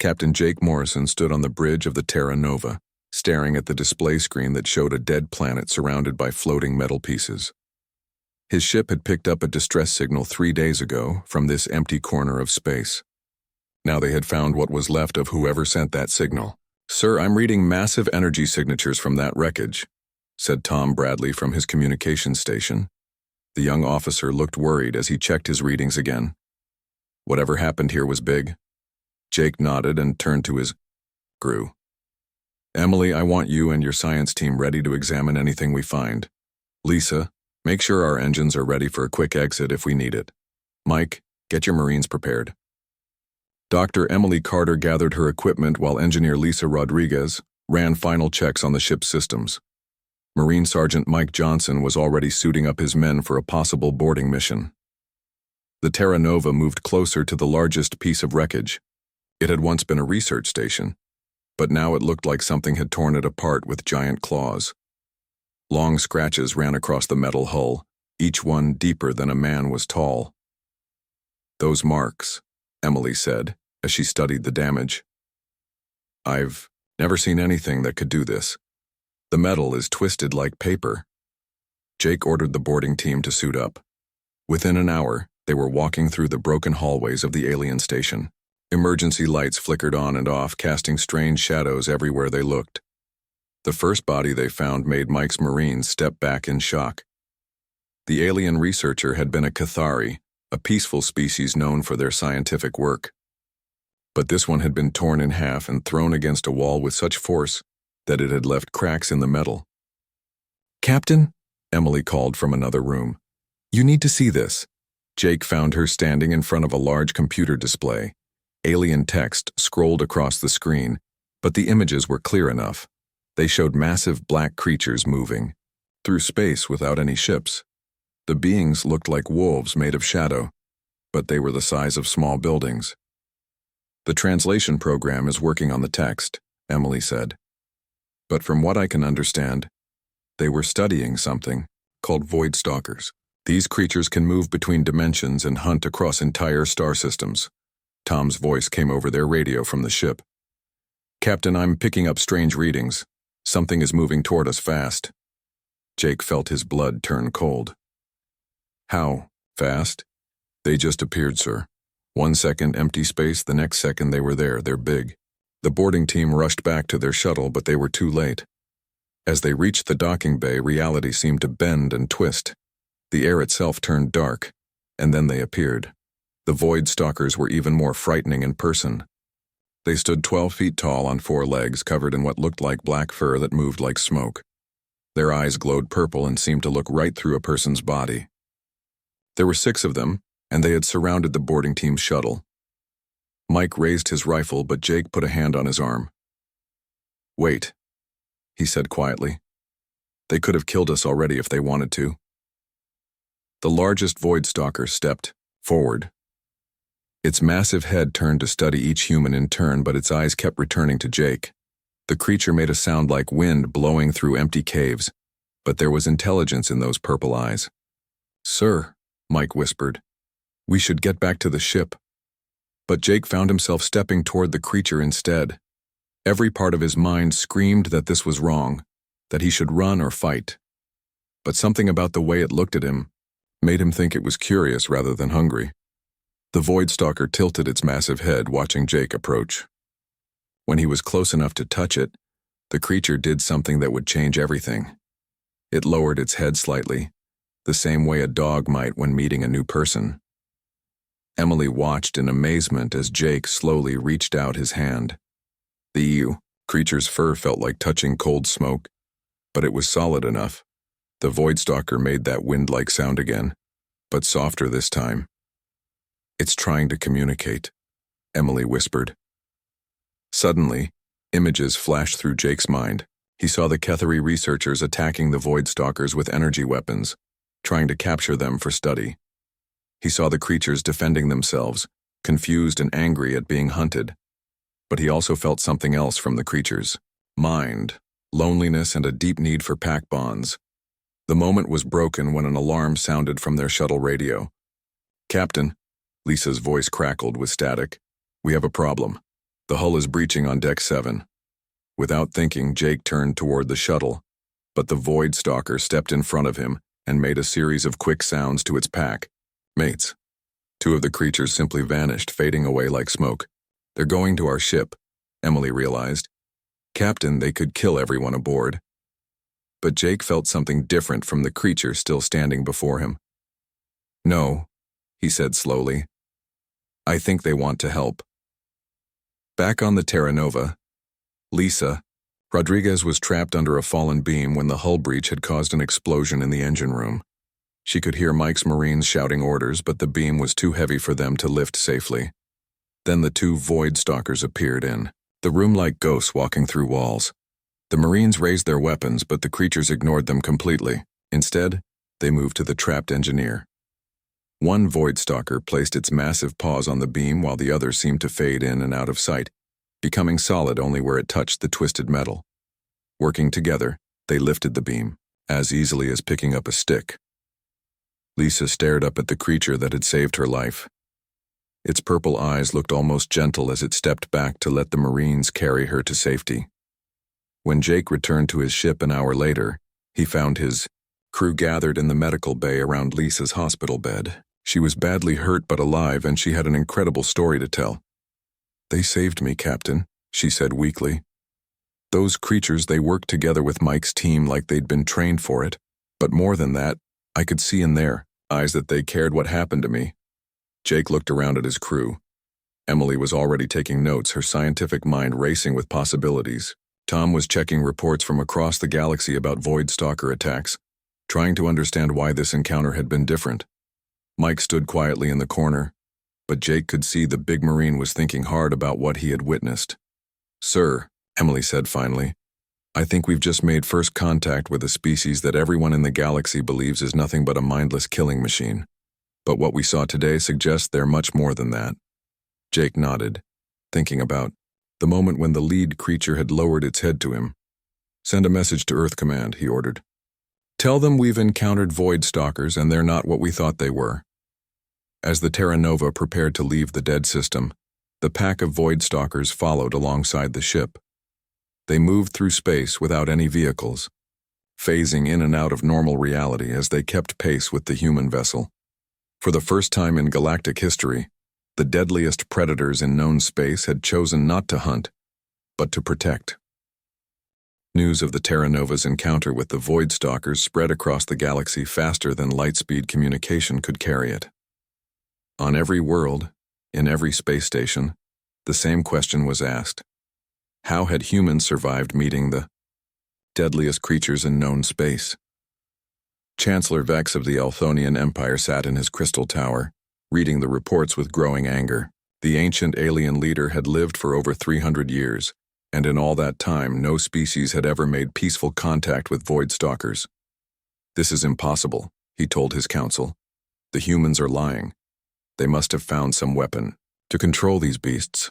Captain Jake Morrison stood on the bridge of the Terra Nova, staring at the display screen that showed a dead planet surrounded by floating metal pieces. His ship had picked up a distress signal 3 days ago from this empty corner of space. Now they had found what was left of whoever sent that signal. "Sir, I'm reading massive energy signatures from that wreckage," said Tom Bradley from his communications station. The young officer looked worried as he checked his readings again. "Whatever happened here was big?" Jake nodded and turned to his crew. "Emily, I want you and your science team ready to examine anything we find. Lisa, make sure our engines are ready for a quick exit if we need it. Mike, get your Marines prepared." Dr. Emily Carter gathered her equipment while Engineer Lisa Rodriguez ran final checks on the ship's systems. Marine Sergeant Mike Johnson was already suiting up his men for a possible boarding mission. The Terra Nova moved closer to the largest piece of wreckage. It had once been a research station, but now it looked like something had torn it apart with giant claws. Long scratches ran across the metal hull, each one deeper than a man was tall. "Those marks," Emily said, as she studied the damage. "I've never seen anything that could do this. The metal is twisted like paper." Jake ordered the boarding team to suit up. Within an hour, they were walking through the broken hallways of the alien station. Emergency lights flickered on and off, casting strange shadows everywhere they looked. The first body they found made Mike's Marines step back in shock. The alien researcher had been a Cathari, a peaceful species known for their scientific work. But this one had been torn in half and thrown against a wall with such force that it had left cracks in the metal. "Captain," Emily called from another room, "you need to see this." Jake found her standing in front of a large computer display. Alien text scrolled across the screen, but the images were clear enough. They showed massive black creatures moving through space without any ships. The beings looked like wolves made of shadow, but they were the size of small buildings. "The translation program is working on the text," Emily said. "But from what I can understand, they were studying something called void stalkers. These creatures can move between dimensions and hunt across entire star systems." Tom's voice came over their radio from the ship. "Captain, I'm picking up strange readings. Something is moving toward us fast." Jake felt his blood turn cold. "How fast?" "They just appeared, sir. 1 second empty space, the next second they were there. They're big." The boarding team rushed back to their shuttle, but they were too late. As they reached the docking bay, reality seemed to bend and twist. The air itself turned dark, and then they appeared. The void stalkers were even more frightening in person. They stood 12 feet tall on 4 legs, covered in what looked like black fur that moved like smoke. Their eyes glowed purple and seemed to look right through a person's body. There were 6 of them, and they had surrounded the boarding team's shuttle. Mike raised his rifle, but Jake put a hand on his arm. "Wait," he said quietly. "They could have killed us already if they wanted to." The largest void stalker stepped forward. Its massive head turned to study each human in turn, but its eyes kept returning to Jake. The creature made a sound like wind blowing through empty caves, but there was intelligence in those purple eyes. "Sir," Mike whispered, "we should get back to the ship." But Jake found himself stepping toward the creature instead. Every part of his mind screamed that this was wrong, that he should run or fight. But something about the way it looked at him made him think it was curious rather than hungry. The void stalker tilted its massive head, watching Jake approach. When he was close enough to touch it, the creature did something that would change everything. It lowered its head slightly, the same way a dog might when meeting a new person. Emily watched in amazement as Jake slowly reached out his hand. The creature's fur felt like touching cold smoke, but it was solid enough. The void stalker made that wind-like sound again, but softer this time. "It's trying to communicate," Emily whispered. Suddenly, images flashed through Jake's mind. He saw the Cathari researchers attacking the void stalkers with energy weapons, trying to capture them for study. He saw the creatures defending themselves, confused and angry at being hunted. But he also felt something else from the creatures: mind, loneliness, and a deep need for pack bonds. The moment was broken when an alarm sounded from their shuttle radio. "Captain," Lisa's voice crackled with static, "we have a problem. The hull is breaching on deck 7. Without thinking, Jake turned toward the shuttle, but the Void Stalker stepped in front of him and made a series of quick sounds to its pack. Mates. 2 of the creatures simply vanished, fading away like smoke. They're going to our ship, Emily realized. Captain, they could kill everyone aboard. But Jake felt something different from the creature still standing before him. No, he said slowly. I think they want to help. Back on the Terra Nova, Lisa, Rodriguez was trapped under a fallen beam when the hull breach had caused an explosion in the engine room. She could hear Mike's Marines shouting orders, but the beam was too heavy for them to lift safely. Then the 2 Void Stalkers appeared in the room like ghosts walking through walls. The Marines raised their weapons, but the creatures ignored them completely. Instead, they moved to the trapped engineer. One Void Stalker placed its massive paws on the beam while the other seemed to fade in and out of sight, becoming solid only where it touched the twisted metal. Working together, they lifted the beam, as easily as picking up a stick. Lisa stared up at the creature that had saved her life. Its purple eyes looked almost gentle as it stepped back to let the Marines carry her to safety. When Jake returned to his ship an hour later, he found his crew gathered in the medical bay around Lisa's hospital bed. She was badly hurt but alive, and she had an incredible story to tell. They saved me, Captain, she said weakly. Those creatures, they worked together with Mike's team like they'd been trained for it. But more than that, I could see in their eyes that they cared what happened to me. Jake looked around at his crew. Emily was already taking notes, her scientific mind racing with possibilities. Tom was checking reports from across the galaxy about Void Stalker attacks, trying to understand why this encounter had been different. Mike stood quietly in the corner, but Jake could see the big Marine was thinking hard about what he had witnessed. Sir, Emily said finally, I think we've just made first contact with a species that everyone in the galaxy believes is nothing but a mindless killing machine. But what we saw today suggests they're much more than that. Jake nodded, thinking about the moment when the lead creature had lowered its head to him. Send a message to Earth Command, he ordered. Tell them we've encountered Void Stalkers and they're not what we thought they were. As the Terra Nova prepared to leave the dead system, the pack of Void Stalkers followed alongside the ship. They moved through space without any vehicles, phasing in and out of normal reality as they kept pace with the human vessel. For the first time in galactic history, the deadliest predators in known space had chosen not to hunt, but to protect. News of the Terra Nova's encounter with the Void Stalkers spread across the galaxy faster than light-speed communication could carry it. On every world, in every space station, the same question was asked. How had humans survived meeting the deadliest creatures in known space? Chancellor Vex of the Elthonian Empire sat in his crystal tower, reading the reports with growing anger. The ancient alien leader had lived for over 300 years, and in all that time no species had ever made peaceful contact with Void Stalkers. This is impossible, he told his council. The humans are lying. They must have found some weapon to control these beasts.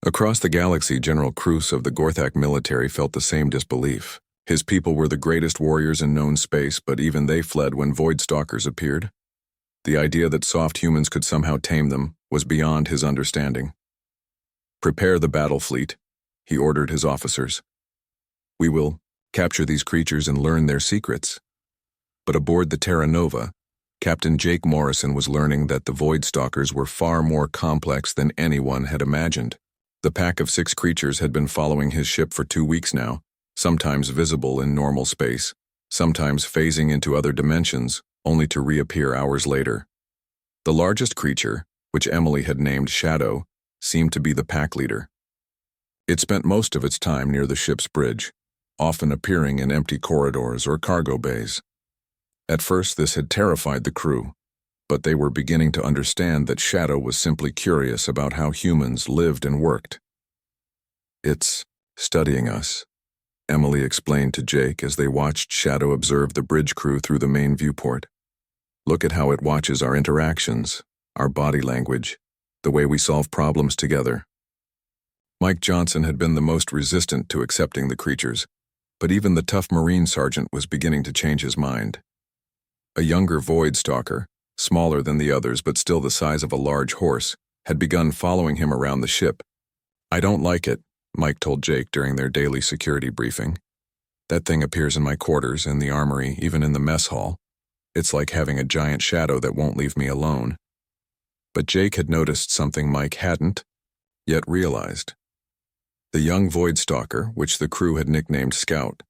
Across the galaxy, General Cruz of the Gorthak military felt the same disbelief. His people were the greatest warriors in known space, but even they fled when Void Stalkers appeared. The idea that soft humans could somehow tame them was beyond his understanding. Prepare the battle fleet, he ordered his officers. We will capture these creatures and learn their secrets. But aboard the Terra Nova, Captain Jake Morrison was learning that the Void Stalkers were far more complex than anyone had imagined. The pack of 6 creatures had been following his ship for 2 weeks now, sometimes visible in normal space, sometimes phasing into other dimensions, only to reappear hours later. The largest creature, which Emily had named Shadow, seemed to be the pack leader. It spent most of its time near the ship's bridge, often appearing in empty corridors or cargo bays. At first this had terrified the crew, but they were beginning to understand that Shadow was simply curious about how humans lived and worked. It's studying us, Emily explained to Jake as they watched Shadow observe the bridge crew through the main viewport. Look at how it watches our interactions, our body language, the way we solve problems together. Mike Johnson had been the most resistant to accepting the creatures, but even the tough Marine sergeant was beginning to change his mind. A younger Void Stalker, smaller than the others but still the size of a large horse, had begun following him around the ship, I don't like it, Mike told Jake during their daily security briefing. That thing appears in my quarters, in the armory, even in the mess hall. It's like having a giant shadow that won't leave me alone. But Jake had noticed something Mike hadn't yet realized. The young Void Stalker, which the crew had nicknamed Scout,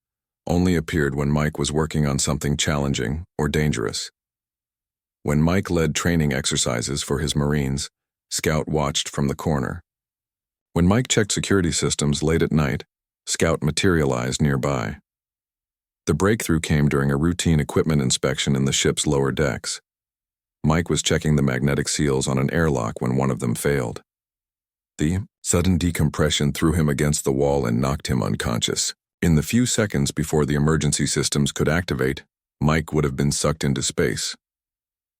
only appeared when Mike was working on something challenging or dangerous. When Mike led training exercises for his Marines, Scout watched from the corner. When Mike checked security systems late at night, Scout materialized nearby. The breakthrough came during a routine equipment inspection in the ship's lower decks. Mike was checking the magnetic seals on an airlock when one of them failed. The sudden decompression threw him against the wall and knocked him unconscious. In the few seconds before the emergency systems could activate, Mike would have been sucked into space.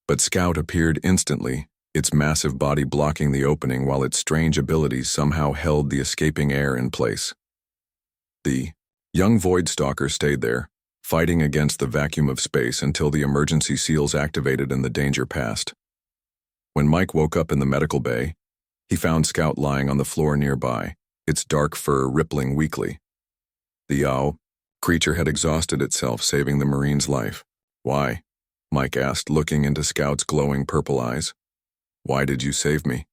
But Scout appeared instantly, its massive body blocking the opening while its strange abilities somehow held the escaping air in place. The young Void Stalker stayed there, fighting against the vacuum of space until the emergency seals activated and the danger passed. When Mike woke up in the medical bay, he found Scout lying on the floor nearby, its dark fur rippling weakly. The creature had exhausted itself, saving the Marine's life. Why? Mike asked, looking into Scout's glowing purple eyes. Why did you save me?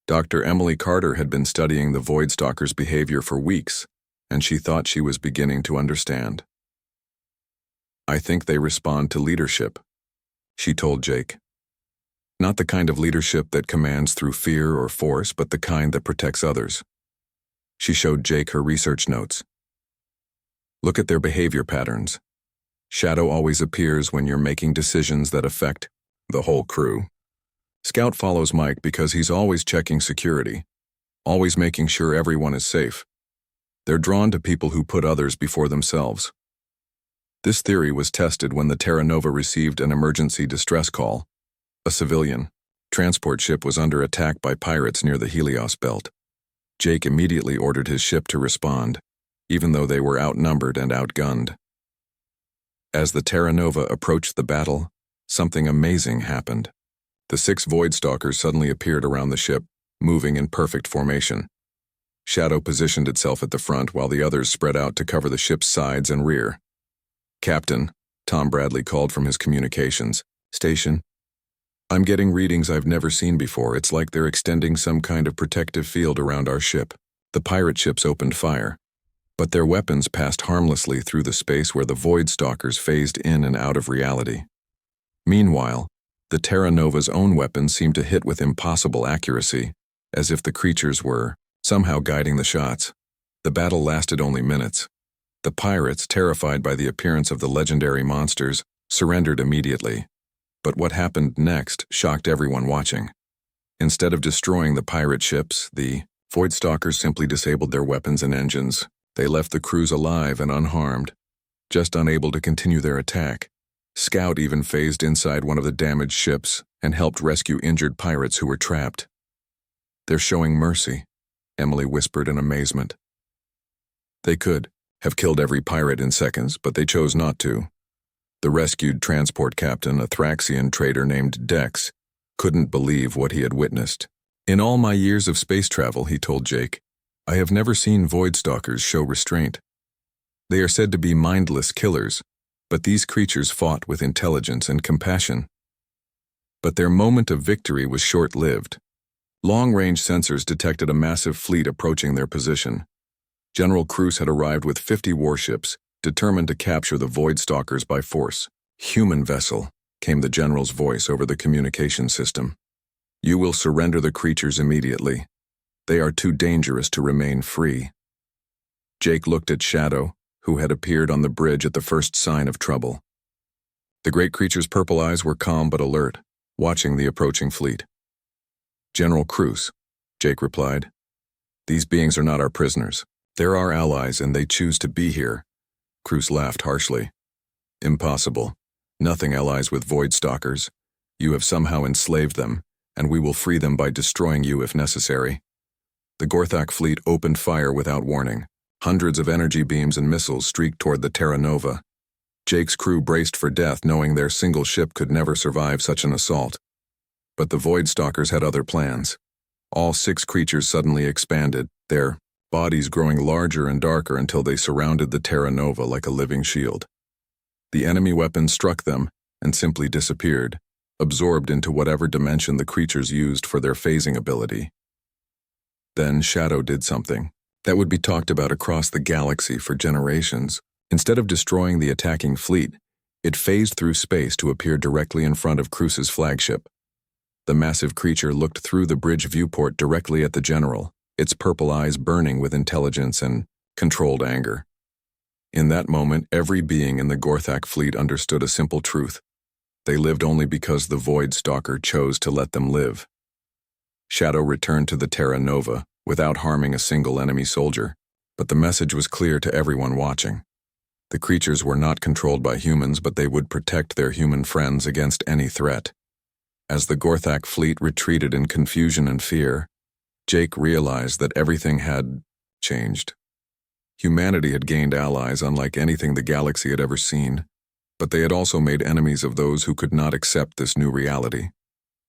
Dr. Emily Carter had been studying the Void Stalker's behavior for weeks, and she thought she was beginning to understand. I think they respond to leadership, she told Jake. Not the kind of leadership that commands through fear or force, but the kind that protects others. She showed Jake her research notes. Look at their behavior patterns. Shadow always appears when you're making decisions that affect the whole crew. Scout follows Mike because he's always checking security, always making sure everyone is safe. They're drawn to people who put others before themselves. This theory was tested when the Terra Nova received an emergency distress call. A civilian transport ship was under attack by pirates near the Helios belt. Jake immediately ordered his ship to respond, even though they were outnumbered and outgunned. As the Terra Nova approached the battle, something amazing happened. The 6 Void Stalkers suddenly appeared around the ship, moving in perfect formation. Shadow positioned itself at the front while the others spread out to cover the ship's sides and rear. Captain, Tom Bradley called from his communications station. I'm getting readings I've never seen before. It's like they're extending some kind of protective field around our ship. The pirate ships opened fire, but their weapons passed harmlessly through the space where the Void Stalkers phased in and out of reality. Meanwhile, the Terra Nova's own weapons seemed to hit with impossible accuracy, as if the creatures were somehow guiding the shots. The battle lasted only minutes. The pirates, terrified by the appearance of the legendary monsters, surrendered immediately. But what happened next shocked everyone watching. Instead of destroying the pirate ships, the Void Stalkers simply disabled their weapons and engines. They left the crews alive and unharmed, just unable to continue their attack. Scout even phased inside one of the damaged ships and helped rescue injured pirates who were trapped. They're showing mercy, Emily whispered in amazement. They could have killed every pirate in seconds, but they chose not to. The rescued transport captain, a Thraxian trader named Dex, couldn't believe what he had witnessed. In all my years of space travel, he told Jake, I have never seen Void Stalkers show restraint. They are said to be mindless killers, but these creatures fought with intelligence and compassion. But their moment of victory was short-lived. Long-range sensors detected a massive fleet approaching their position. General Cruz had arrived with 50 warships, determined to capture the Void Stalkers by force. Human vessel, came the general's voice over the communication system. You will surrender the creatures immediately. They are too dangerous to remain free. Jake looked at Shadow, who had appeared on the bridge at the first sign of trouble. The great creature's purple eyes were calm but alert, watching the approaching fleet. General Cruz, Jake replied. These beings are not our prisoners. They're our allies and they choose to be here. Cruz laughed harshly. Impossible. Nothing allies with Void Stalkers. You have somehow enslaved them, and we will free them by destroying you if necessary. The Gorthak fleet opened fire without warning. Hundreds of energy beams and missiles streaked toward the Terra Nova. Jake's crew braced for death, knowing their single ship could never survive such an assault. But the Void Stalkers had other plans. All 6 creatures suddenly expanded, their bodies growing larger and darker until they surrounded the Terra Nova like a living shield. The enemy weapons struck them and simply disappeared, absorbed into whatever dimension the creatures used for their phasing ability. Then Shadow did something that would be talked about across the galaxy for generations. Instead of destroying the attacking fleet, it phased through space to appear directly in front of Cruce's flagship. The massive creature looked through the bridge viewport directly at the general, its purple eyes burning with intelligence and controlled anger. In that moment, every being in the Gorthak fleet understood a simple truth. They lived only because the Void Stalker chose to let them live. Shadow returned to the Terra Nova without harming a single enemy soldier, but the message was clear to everyone watching. The creatures were not controlled by humans, but they would protect their human friends against any threat. As the Gorthak fleet retreated in confusion and fear, Jake realized that everything had changed. Humanity had gained allies unlike anything the galaxy had ever seen, but they had also made enemies of those who could not accept this new reality.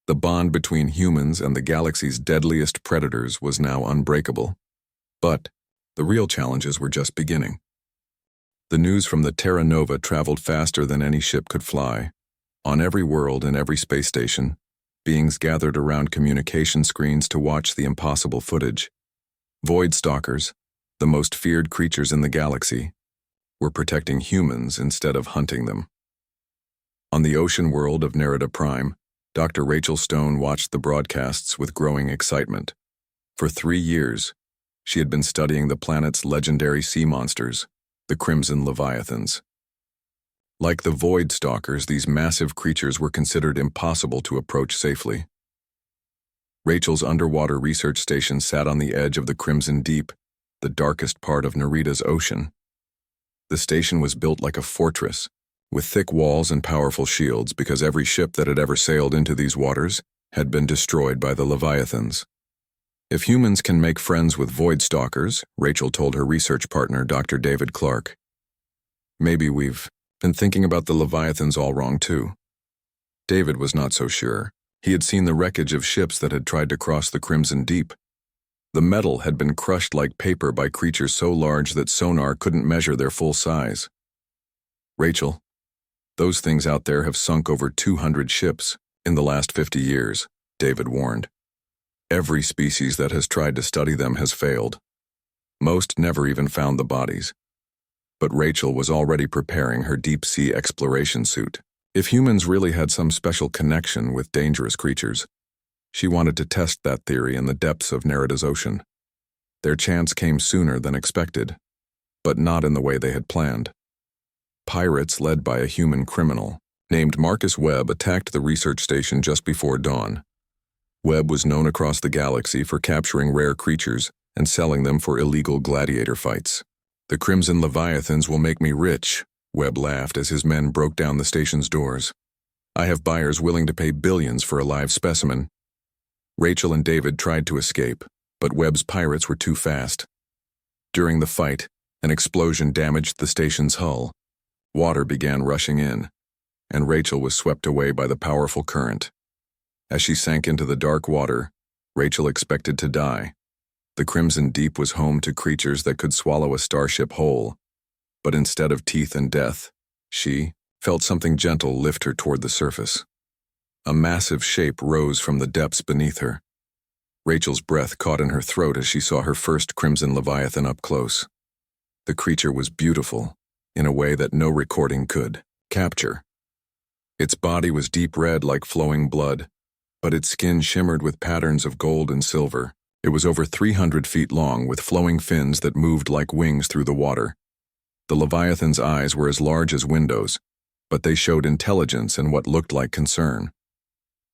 The bond between humans and the galaxy's deadliest predators was now unbreakable. But the real challenges were just beginning. The news from the Terra Nova traveled faster than any ship could fly. On every world and every space station, beings gathered around communication screens to watch the impossible footage. Void Stalkers, the most feared creatures in the galaxy, were protecting humans instead of hunting them. On the ocean world of Nerida Prime, Dr. Rachel Stone watched the broadcasts with growing excitement. For 3 years, she had been studying the planet's legendary sea monsters, the Crimson Leviathans. Like the Void Stalkers, these massive creatures were considered impossible to approach safely. Rachel's underwater research station sat on the edge of the Crimson Deep, the darkest part of Nerida's ocean. The station was built like a fortress, with thick walls and powerful shields, because every ship that had ever sailed into these waters had been destroyed by the Leviathans. If humans can make friends with Void Stalkers, Rachel told her research partner, Dr. David Clark, maybe we've been thinking about the Leviathans all wrong too. David was not so sure. He had seen the wreckage of ships that had tried to cross the Crimson Deep. The metal had been crushed like paper by creatures so large that sonar couldn't measure their full size. Rachel, those things out there have sunk over 200 ships in the last 50 years, David warned. Every species that has tried to study them has failed. Most never even found the bodies. But Rachel was already preparing her deep-sea exploration suit. If humans really had some special connection with dangerous creatures, she wanted to test that theory in the depths of Nerida's ocean. Their chance came sooner than expected, but not in the way they had planned. Pirates led by a human criminal named Marcus Webb attacked the research station just before dawn. Webb was known across the galaxy for capturing rare creatures and selling them for illegal gladiator fights. The Crimson Leviathans will make me rich, Webb laughed as his men broke down the station's doors. I have buyers willing to pay billions for a live specimen. Rachel and David tried to escape, but Webb's pirates were too fast. During the fight, an explosion damaged the station's hull. Water began rushing in, and Rachel was swept away by the powerful current. As she sank into the dark water, Rachel expected to die. The Crimson Deep was home to creatures that could swallow a starship whole, but instead of teeth and death, she felt something gentle lift her toward the surface. A massive shape rose from the depths beneath her. Rachel's breath caught in her throat as she saw her first Crimson Leviathan up close. The creature was beautiful, in a way that no recording could capture. Its body was deep red like flowing blood, but its skin shimmered with patterns of gold and silver. It was over 300 feet long, with flowing fins that moved like wings through the water. The Leviathan's eyes were as large as windows, but they showed intelligence and what looked like concern.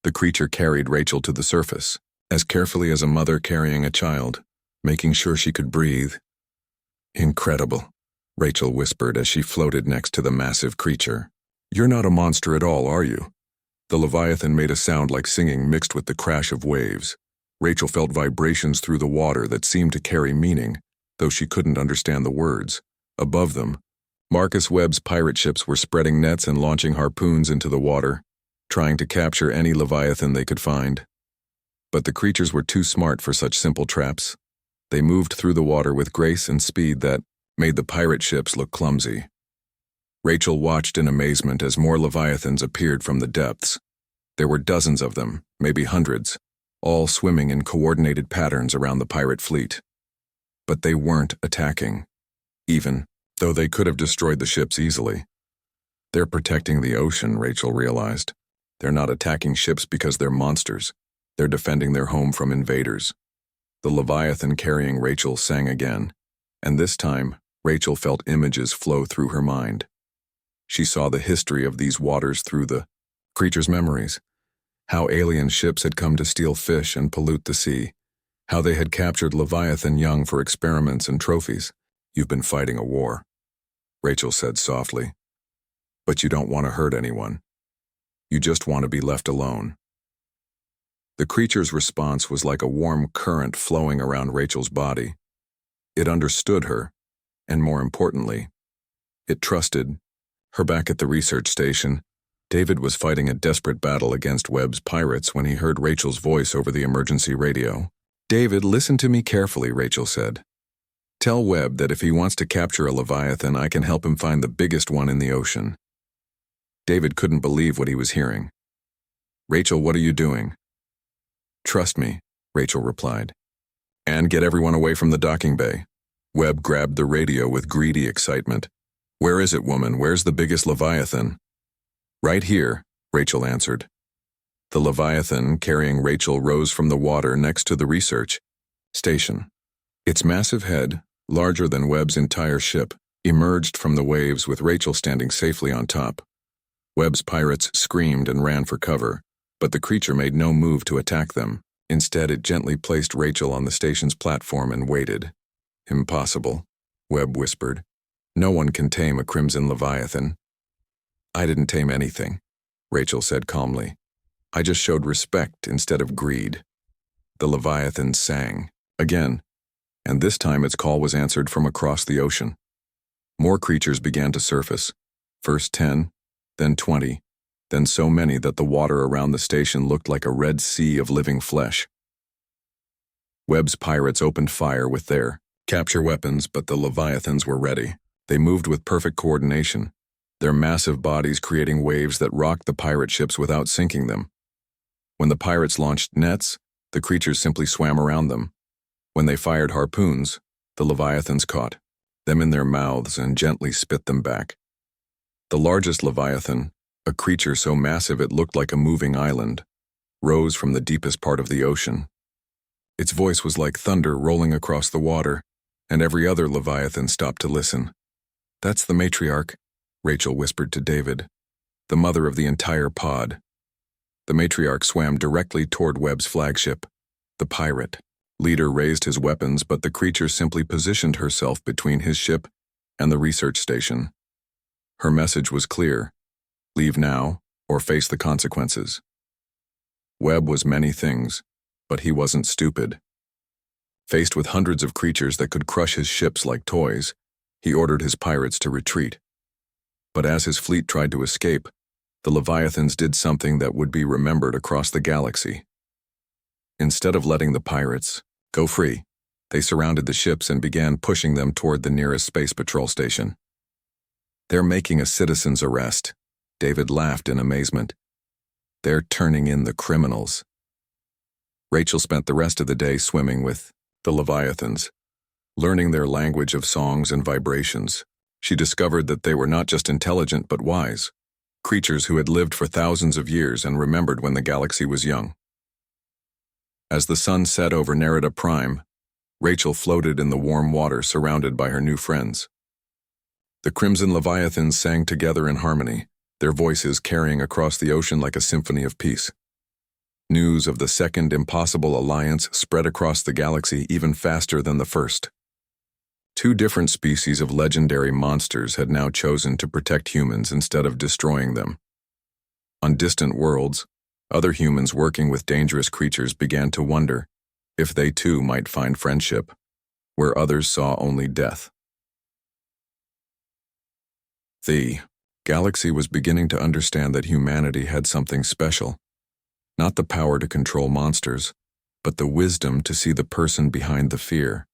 The creature carried Rachel to the surface, as carefully as a mother carrying a child, making sure she could breathe. Incredible, Rachel whispered as she floated next to the massive creature. You're not a monster at all, are you? The Leviathan made a sound like singing mixed with the crash of waves. Rachel felt vibrations through the water that seemed to carry meaning, though she couldn't understand the words. Above them, Marcus Webb's pirate ships were spreading nets and launching harpoons into the water, trying to capture any Leviathan they could find. But the creatures were too smart for such simple traps. They moved through the water with grace and speed that made the pirate ships look clumsy. Rachel watched in amazement as more leviathans appeared from the depths. There were dozens of them, maybe hundreds, all swimming in coordinated patterns around the pirate fleet. But they weren't attacking, even though they could have destroyed the ships easily. They're protecting the ocean, Rachel realized. They're not attacking ships because they're monsters. They're defending their home from invaders. The Leviathan carrying Rachel sang again, and this time, Rachel felt images flow through her mind. She saw the history of these waters through the creatures' memories, how alien ships had come to steal fish and pollute the sea, how they had captured Leviathan young for experiments and trophies. You've been fighting a war, Rachel said softly. But you don't want to hurt anyone. You just want to be left alone. The creature's response was like a warm current flowing around Rachel's body. It understood her, and more importantly, it trusted her. Back at the research station, David was fighting a desperate battle against Webb's pirates when he heard Rachel's voice over the emergency radio. "David, listen to me carefully," Rachel said. "Tell Webb that if he wants to capture a Leviathan, I can help him find the biggest one in the ocean." David couldn't believe what he was hearing. "Rachel, what are you doing?" "Trust me," Rachel replied. "And get everyone away from the docking bay." Webb grabbed the radio with greedy excitement. "Where is it, woman? Where's the biggest Leviathan?" "Right here," Rachel answered. The Leviathan carrying Rachel rose from the water next to the research station. Its massive head, larger than Webb's entire ship, emerged from the waves with Rachel standing safely on top. Webb's pirates screamed and ran for cover, but the creature made no move to attack them. Instead, it gently placed Rachel on the station's platform and waited. "Impossible," Webb whispered. "No one can tame a crimson Leviathan." "I didn't tame anything," Rachel said calmly. "I just showed respect instead of greed." The Leviathan sang, again, and this time its call was answered from across the ocean. More creatures began to surface, first 10, then 20, then so many that the water around the station looked like a red sea of living flesh. Webb's pirates opened fire with their capture weapons, but the Leviathans were ready. They moved with perfect coordination, their massive bodies creating waves that rocked the pirate ships without sinking them. When the pirates launched nets, the creatures simply swam around them. When they fired harpoons, the Leviathans caught them in their mouths and gently spit them back. The largest Leviathan, a creature so massive it looked like a moving island, rose from the deepest part of the ocean. Its voice was like thunder rolling across the water, and every other Leviathan stopped to listen. "That's the matriarch," Rachel whispered to David, "the mother of the entire pod." The matriarch swam directly toward Webb's flagship. The pirate leader raised his weapons, but the creature simply positioned herself between his ship and the research station. Her message was clear: leave now or face the consequences. Webb was many things, but he wasn't stupid. Faced with hundreds of creatures that could crush his ships like toys, he ordered his pirates to retreat. But as his fleet tried to escape, the Leviathans did something that would be remembered across the galaxy. Instead of letting the pirates go free, they surrounded the ships and began pushing them toward the nearest space patrol station. "They're making a citizen's arrest," David laughed in amazement. "They're turning in the criminals." Rachel spent the rest of the day swimming with the Leviathans, learning their language of songs and vibrations. She discovered that they were not just intelligent but wise, creatures who had lived for thousands of years and remembered when the galaxy was young. As the sun set over Nerida Prime, Rachel floated in the warm water surrounded by her new friends. The Crimson Leviathans sang together in harmony, their voices carrying across the ocean like a symphony of peace. News of the Second Impossible Alliance spread across the galaxy even faster than the first. 2 different species of legendary monsters had now chosen to protect humans instead of destroying them. On distant worlds, other humans working with dangerous creatures began to wonder if they too might find friendship, where others saw only death. The galaxy was beginning to understand that humanity had something special. Not the power to control monsters, but the wisdom to see the person behind the fear.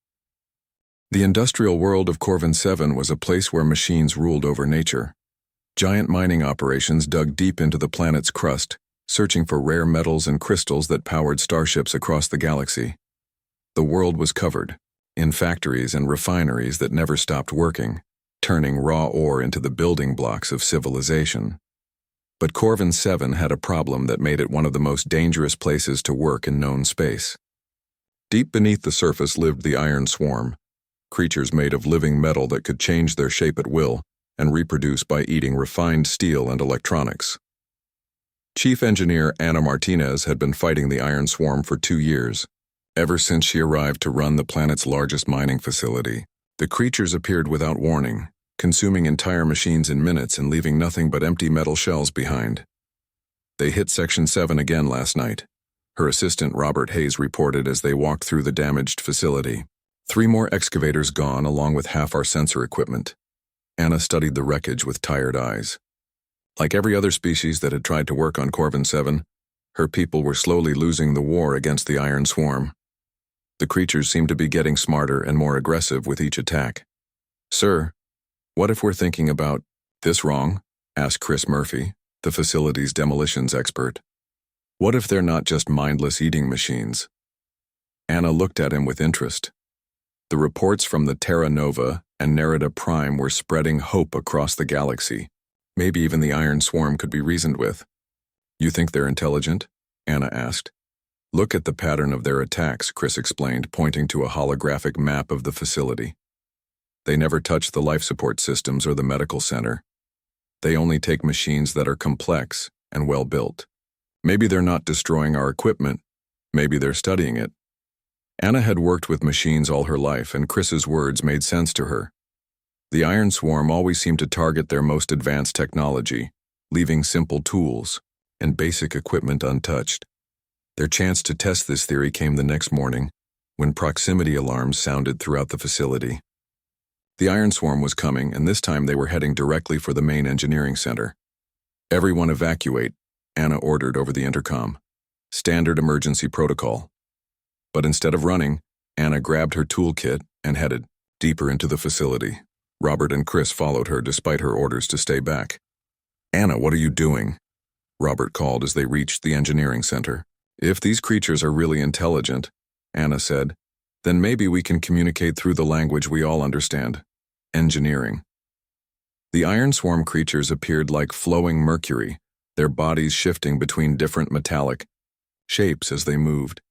The industrial world of Corvin 7 was a place where machines ruled over nature. Giant mining operations dug deep into the planet's crust, searching for rare metals and crystals that powered starships across the galaxy. The world was covered in factories and refineries that never stopped working, turning raw ore into the building blocks of civilization. But Corvin 7 had a problem that made it one of the most dangerous places to work in known space. Deep beneath the surface lived the Iron Swarm, creatures made of living metal that could change their shape at will and reproduce by eating refined steel and electronics. Chief Engineer Ana Martinez had been fighting the Iron Swarm for 2 years. Ever since she arrived to run the planet's largest mining facility, the creatures appeared without warning, consuming entire machines in minutes and leaving nothing but empty metal shells behind. They hit Section 7 again last night, her assistant Robert Hayes reported as they walked through the damaged facility. 3 more excavators gone along with half our sensor equipment. Ana studied the wreckage with tired eyes. Like every other species that had tried to work on Corvin 7, her people were slowly losing the war against the Iron Swarm. The creatures seemed to be getting smarter and more aggressive with each attack. "Sir, what if we're thinking about this wrong?" asked Chris Murphy, the facility's demolitions expert. "What if they're not just mindless eating machines?" Ana looked at him with interest. The reports from the Terra Nova and Nerida Prime were spreading hope across the galaxy. Maybe even the Iron Swarm could be reasoned with. "You think they're intelligent?" Ana asked. "Look at the pattern of their attacks," Chris explained, pointing to a holographic map of the facility. "They never touch the life support systems or the medical center. They only take machines that are complex and well-built. Maybe they're not destroying our equipment. Maybe they're studying it." Ana had worked with machines all her life, and Chris's words made sense to her. The Iron Swarm always seemed to target their most advanced technology, leaving simple tools and basic equipment untouched. Their chance to test this theory came the next morning, when proximity alarms sounded throughout the facility. The Iron Swarm was coming, and this time they were heading directly for the main engineering center. "Everyone evacuate," Ana ordered over the intercom. "Standard emergency protocol." But instead of running, Ana grabbed her toolkit and headed deeper into the facility. Robert and Chris followed her despite her orders to stay back. "Ana, what are you doing?" Robert called as they reached the engineering center. "If these creatures are really intelligent," Ana said, "then maybe we can communicate through the language we all understand: engineering." The Iron Swarm creatures appeared like flowing mercury, their bodies shifting between different metallic shapes as they moved.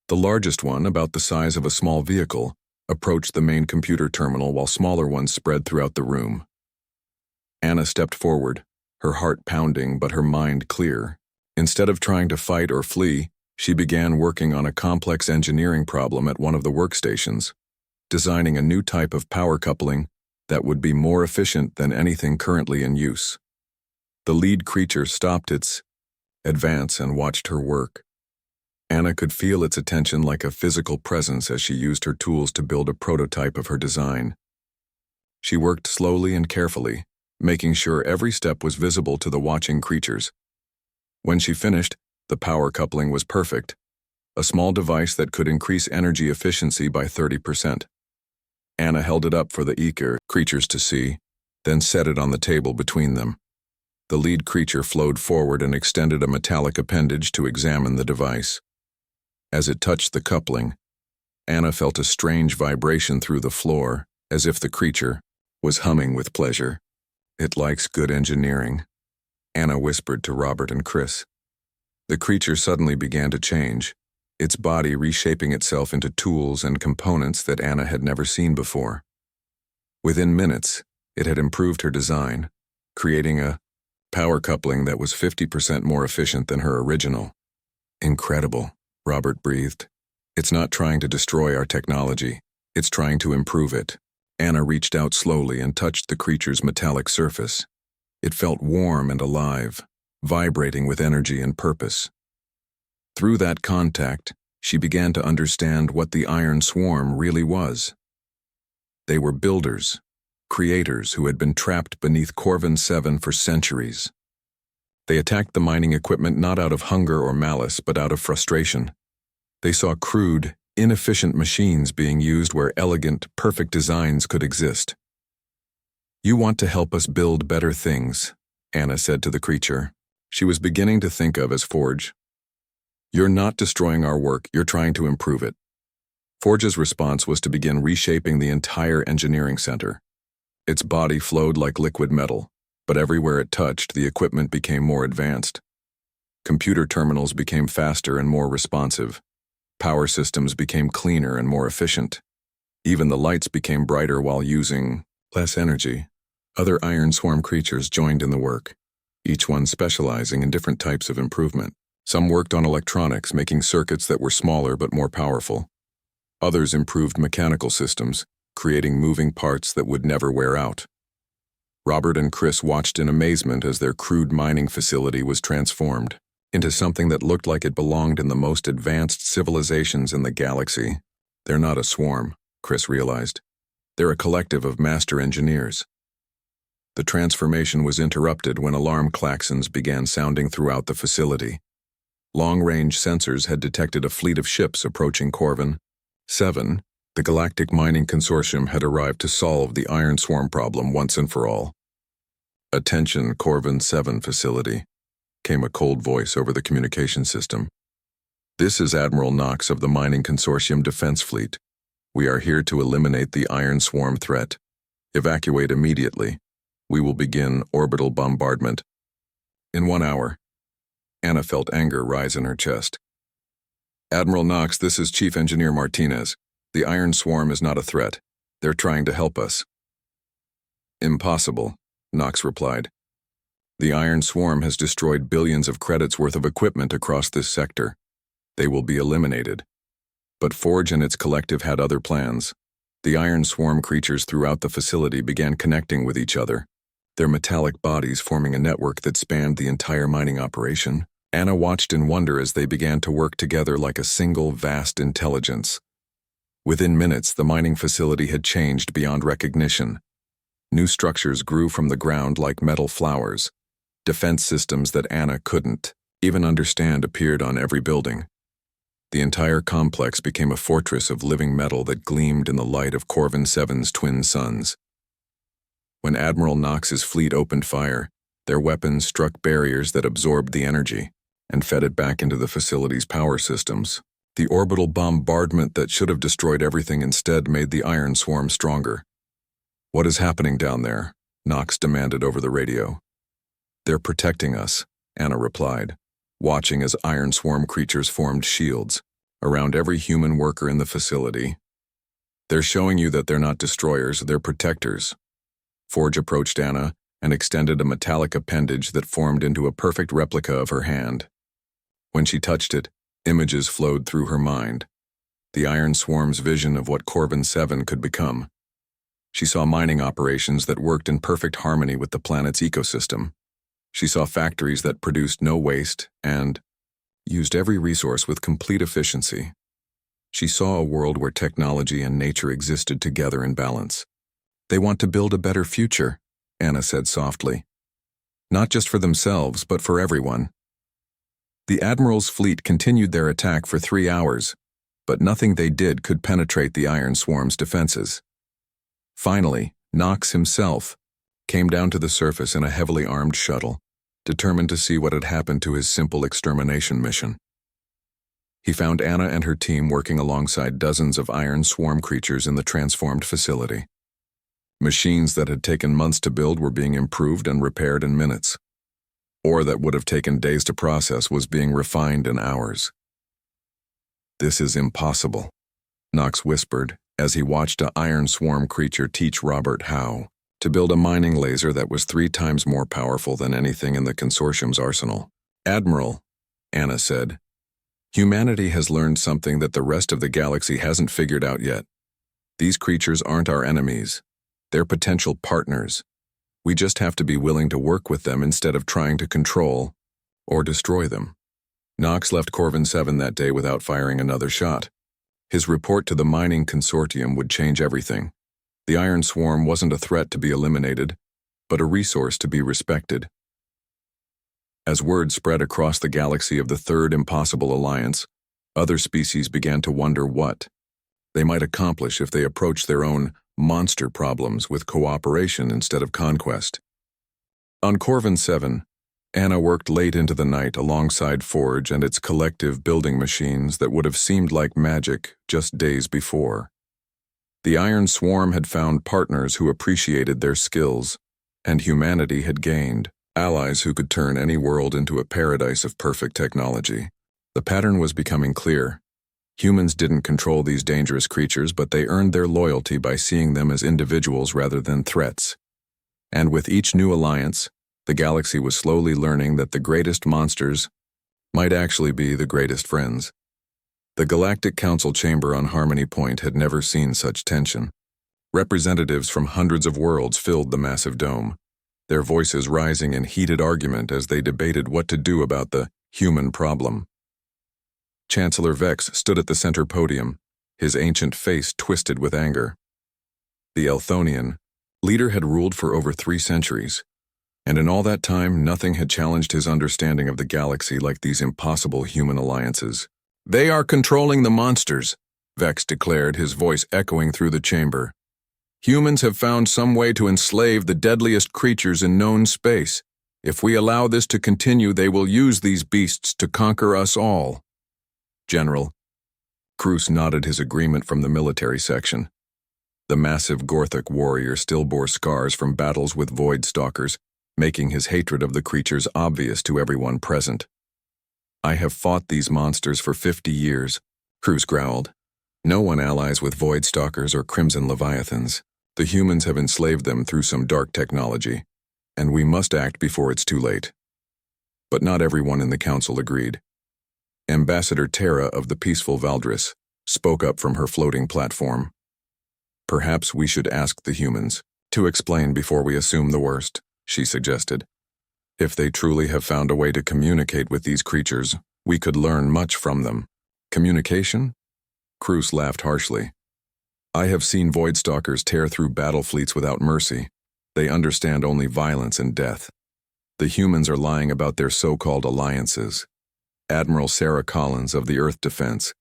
The largest one, about the size of a small vehicle, approached the main computer terminal while smaller ones spread throughout the room. Ana stepped forward, her heart pounding but her mind clear. Instead of trying to fight or flee, she began working on a complex engineering problem at one of the workstations, designing a new type of power coupling that would be more efficient than anything currently in use. The lead creature stopped its advance and watched her work. Ana could feel its attention like a physical presence as she used her tools to build a prototype of her design. She worked slowly and carefully, making sure every step was visible to the watching creatures. When she finished, the power coupling was perfect, a small device that could increase energy efficiency by 30%. Ana held it up for the eager creatures to see, then set it on the table between them. The lead creature flowed forward and extended a metallic appendage to examine the device. As it touched the coupling, Ana felt a strange vibration through the floor, as if the creature was humming with pleasure. "It likes good engineering," Ana whispered to Robert and Chris. The creature suddenly began to change, its body reshaping itself into tools and components that Ana had never seen before. Within minutes, it had improved her design, creating a power coupling that was 50% more efficient than her original. "Incredible," Robert breathed. "It's not trying to destroy our technology, it's trying to improve it." Ana reached out slowly and touched the creature's metallic surface. It felt warm and alive, vibrating with energy and purpose. Through that contact, she began to understand what the Iron Swarm really was. They were builders, creators who had been trapped beneath Corvin 7 for centuries. They attacked the mining equipment not out of hunger or malice, but out of frustration. They saw crude, inefficient machines being used where elegant, perfect designs could exist. "You want to help us build better things," Anna said to the creature. She was beginning to think of as Forge. "You're not destroying our work, you're trying to improve it." Forge's response was to begin reshaping the entire engineering center. Its body flowed like liquid metal, but everywhere it touched, the equipment became more advanced. Computer terminals became faster and more responsive. Power systems became cleaner and more efficient. Even the lights became brighter while using less energy. Other Iron Swarm creatures joined in the work, each one specializing in different types of improvement. Some worked on electronics, making circuits that were smaller but more powerful. Others improved mechanical systems, creating moving parts that would never wear out. Robert and Chris watched in amazement as their crude mining facility was transformed into something that looked like it belonged in the most advanced civilizations in the galaxy. "They're not a swarm," Chris realized. "They're a collective of master engineers." The transformation was interrupted when alarm klaxons began sounding throughout the facility. Long-range sensors had detected a fleet of ships approaching Corvin 7. The Galactic Mining Consortium had arrived to solve the Iron Swarm problem once and for all. "Attention, Corvin 7 facility," came a cold voice over the communication system. "This is Admiral Knox of the Mining Consortium Defense Fleet. We are here to eliminate the Iron Swarm threat. Evacuate immediately. We will begin orbital bombardment in 1 hour." Anna felt anger rise in her chest. "Admiral Knox, this is Chief Engineer Martinez. The Iron Swarm is not a threat. They're trying to help us." "Impossible," Knox replied. "The Iron Swarm has destroyed billions of credits worth of equipment across this sector. They will be eliminated." But Forge and its collective had other plans. The Iron Swarm creatures throughout the facility began connecting with each other, their metallic bodies forming a network that spanned the entire mining operation. Anna watched in wonder as they began to work together like a single, vast intelligence. Within minutes, the mining facility had changed beyond recognition. New structures grew from the ground like metal flowers. Defense systems that Anna couldn't even understand appeared on every building. The entire complex became a fortress of living metal that gleamed in the light of Corvin 7's twin suns. When Admiral Knox's fleet opened fire, their weapons struck barriers that absorbed the energy and fed it back into the facility's power systems. The orbital bombardment that should have destroyed everything instead made the Iron Swarm stronger. "What is happening down there?" Knox demanded over the radio. "They're protecting us," Anna replied, watching as Iron Swarm creatures formed shields around every human worker in the facility. "They're showing you that they're not destroyers, they're protectors." Forge approached Anna and extended a metallic appendage that formed into a perfect replica of her hand. When she touched it, images flowed through her mind. The Iron Swarm's vision of what Corvin 7 could become. She saw mining operations that worked in perfect harmony with the planet's ecosystem. She saw factories that produced no waste and used every resource with complete efficiency. She saw a world where technology and nature existed together in balance. "They want to build a better future," Anna said softly. "Not just for themselves, but for everyone." The Admiral's fleet continued their attack for 3 hours, but nothing they did could penetrate the Iron Swarm's defenses. Finally, Knox himself came down to the surface in a heavily armed shuttle, determined to see what had happened to his simple extermination mission. He found Anna and her team working alongside dozens of Iron Swarm creatures in the transformed facility. Machines that had taken months to build were being improved and repaired in minutes. Ore that would have taken days to process was being refined in hours. "This is impossible," Knox whispered as he watched an Iron Swarm creature teach Robert how to build a mining laser that was 3 times more powerful than anything in the consortium's arsenal. "Admiral," Anna said, "humanity has learned something that the rest of the galaxy hasn't figured out yet. These creatures aren't our enemies. They're potential partners. We just have to be willing to work with them instead of trying to control or destroy them." Knox left Corvin 7 that day without firing another shot. His report to the mining consortium would change everything. The Iron Swarm wasn't a threat to be eliminated, but a resource to be respected. As word spread across the galaxy of the Third Impossible Alliance, Other species began to wonder what they might accomplish if they approached their own monster problems with cooperation instead of conquest. On Corvin 7, Anna worked late into the night alongside Forge and its collective building machines that would have seemed like magic just days before. The Iron Swarm had found partners who appreciated their skills, and humanity had gained allies who could turn any world into a paradise of perfect technology. The pattern was becoming clear. Humans didn't control these dangerous creatures, but they earned their loyalty by seeing them as individuals rather than threats. And with each new alliance, the galaxy was slowly learning that the greatest monsters might actually be the greatest friends. The Galactic Council chamber on Harmony Point had never seen such tension. Representatives from hundreds of worlds filled the massive dome, their voices rising in heated argument as they debated what to do about the human problem. Chancellor Vex stood at the center podium, his ancient face twisted with anger. The Elthonian leader had ruled for over 3 centuries, and in all that time nothing had challenged his understanding of the galaxy like these impossible human alliances. "They are controlling the monsters," Vex declared, his voice echoing through the chamber. "Humans have found some way to enslave the deadliest creatures in known space. If we allow this to continue, they will use these beasts to conquer us all." "General." Cruz nodded his agreement from the military section. The massive Gorthic warrior still bore scars from battles with Void Stalkers, making his hatred of the creatures obvious to everyone present. "I have fought these monsters for 50 years, Cruz growled. "No one allies with Void Stalkers or Crimson Leviathans. The humans have enslaved them through some dark technology, and we must act before it's too late." But not everyone in the council agreed. Ambassador Terra of the peaceful Valdris spoke up from her floating platform. "Perhaps we should ask the humans to explain before we assume the worst," she suggested. "If they truly have found a way to communicate with these creatures, we could learn much from them." "Communication?" Cruz laughed harshly. "I have seen Void Stalkers tear through battle fleets without mercy. They understand only violence and death. The humans are lying about their so-called alliances." Admiral Sarah Collins of the Earth Defense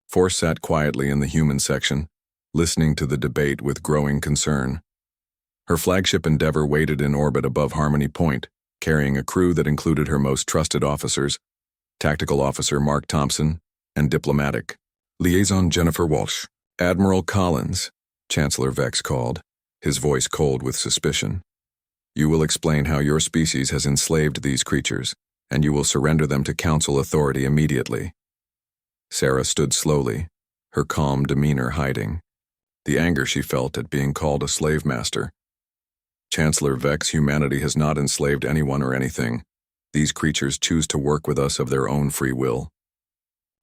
Force sat quietly in the human section, listening to the debate with growing concern. Her flagship Endeavor waited in orbit above Harmony Point, carrying a crew that included her most trusted officers, Tactical Officer Mark Thompson, and Diplomatic Liaison Jennifer Walsh. "Admiral Collins," Chancellor Vex called, his voice cold with suspicion. "You will explain how your species has enslaved these creatures, and you will surrender them to Council authority immediately." Sarah stood slowly, her calm demeanor hiding the anger she felt at being called a slave master. "Chancellor Vex, humanity has not enslaved anyone or anything. These creatures choose to work with us of their own free will."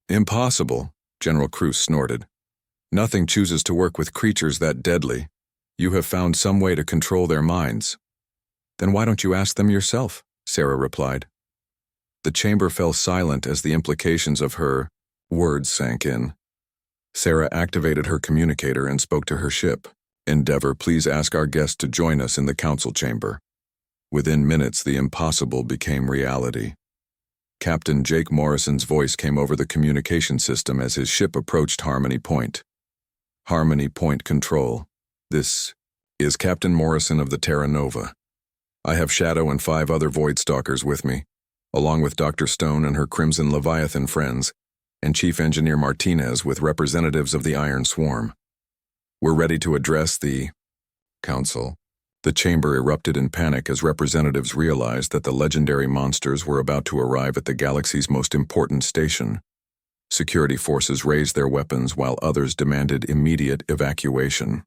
"Impossible," General Cruz snorted. "Nothing chooses to work with creatures that deadly. You have found some way to control their minds." "Then why don't you ask them yourself?" Sarah replied. The chamber fell silent as the implications of her words sank in. Sarah activated her communicator and spoke to her ship. "Endeavor, please ask our guest to join us in the council chamber." Within minutes, the impossible became reality. Captain Jake Morrison's voice came over the communication system as his ship approached Harmony Point. "Harmony Point Control. This is Captain Morrison of the Terra Nova. I have Shadow and 5 other Void Stalkers with me, along with Dr. Stone and her Crimson Leviathan friends, and Chief Engineer Martinez with representatives of the Iron Swarm. We're ready to address the council." The chamber erupted in panic as representatives realized that the legendary monsters were about to arrive at the galaxy's most important station. Security forces raised their weapons while others demanded immediate evacuation.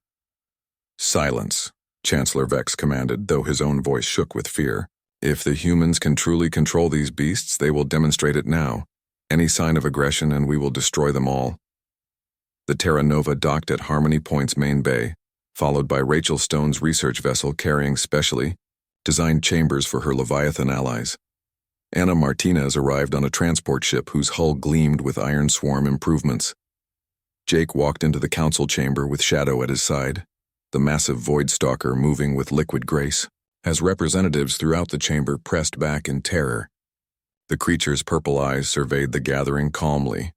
"Silence," Chancellor Vex commanded, though his own voice shook with fear. "If the humans can truly control these beasts, they will demonstrate it now. Any sign of aggression and we will destroy them all." The Terra Nova docked at Harmony Point's main bay, followed by Rachel Stone's research vessel carrying specially designed chambers for her Leviathan allies. Anna Martinez arrived on a transport ship whose hull gleamed with Iron Swarm improvements. Jake walked into the council chamber with Shadow at his side, the massive Void Stalker moving with liquid grace, as representatives throughout the chamber pressed back in terror. The creature's purple eyes surveyed the gathering calmly,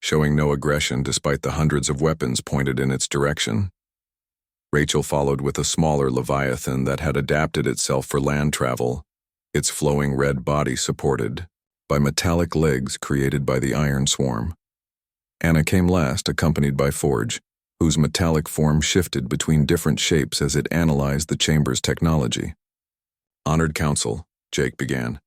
showing no aggression despite the hundreds of weapons pointed in its direction. Rachel followed with a smaller leviathan that had adapted itself for land travel, its flowing red body supported by metallic legs created by the iron swarm. Anna came last, accompanied by Forge, whose metallic form shifted between different shapes as it analyzed the chamber's technology. "Honored Council," Jake began,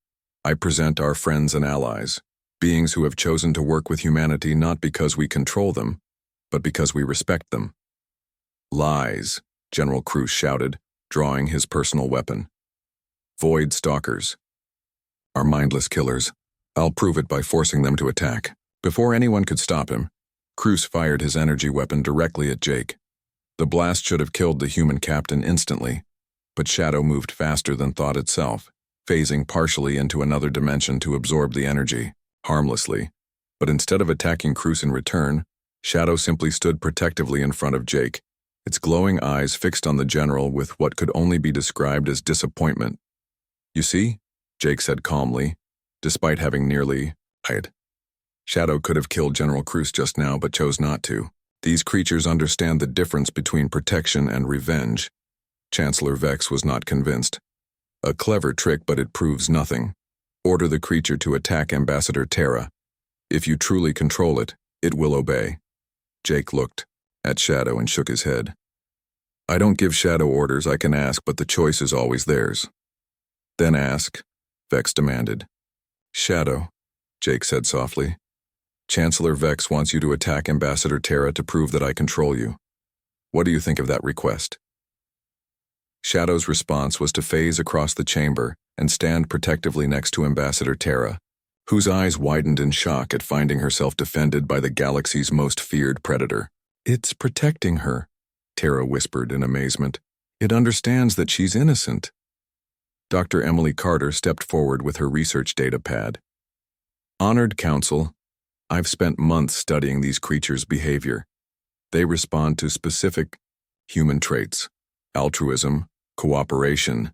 "I present our friends and allies, beings who have chosen to work with humanity not because we control them, but because we respect them." "Lies," General Cruz shouted, drawing his personal weapon. "Void stalkers are mindless killers. I'll prove it by forcing them to attack." Before anyone could stop him, Cruz fired his energy weapon directly at Jake. The blast should have killed the human captain instantly, but Shadow moved faster than thought itself, phasing partially into another dimension to absorb the energy, harmlessly. But instead of attacking Cruz in return, Shadow simply stood protectively in front of Jake, its glowing eyes fixed on the general with what could only be described as disappointment. "You see?" Jake said calmly, despite having nearly died. Shadow could have killed General Cruz just now, but chose not to. These creatures understand the difference between protection and revenge. Chancellor Vex was not convinced. "A clever trick, but it proves nothing. Order the creature to attack Ambassador Terra. If you truly control it, it will obey." Jake looked at Shadow and shook his head. "I don't give Shadow orders. I can ask, but the choice is always theirs." "Then ask," Vex demanded. "Shadow," Jake said softly. "Chancellor Vex wants you to attack Ambassador Terra to prove that I control you. What do you think of that request?" Shadow's response was to phase across the chamber and stand protectively next to Ambassador Terra, whose eyes widened in shock at finding herself defended by the galaxy's most feared predator. "It's protecting her," Terra whispered in amazement. "It understands that she's innocent." Dr. Emily Carter stepped forward with her research data pad. "Honored Council, I've spent months studying these creatures' behavior. They respond to specific human traits: altruism, cooperation,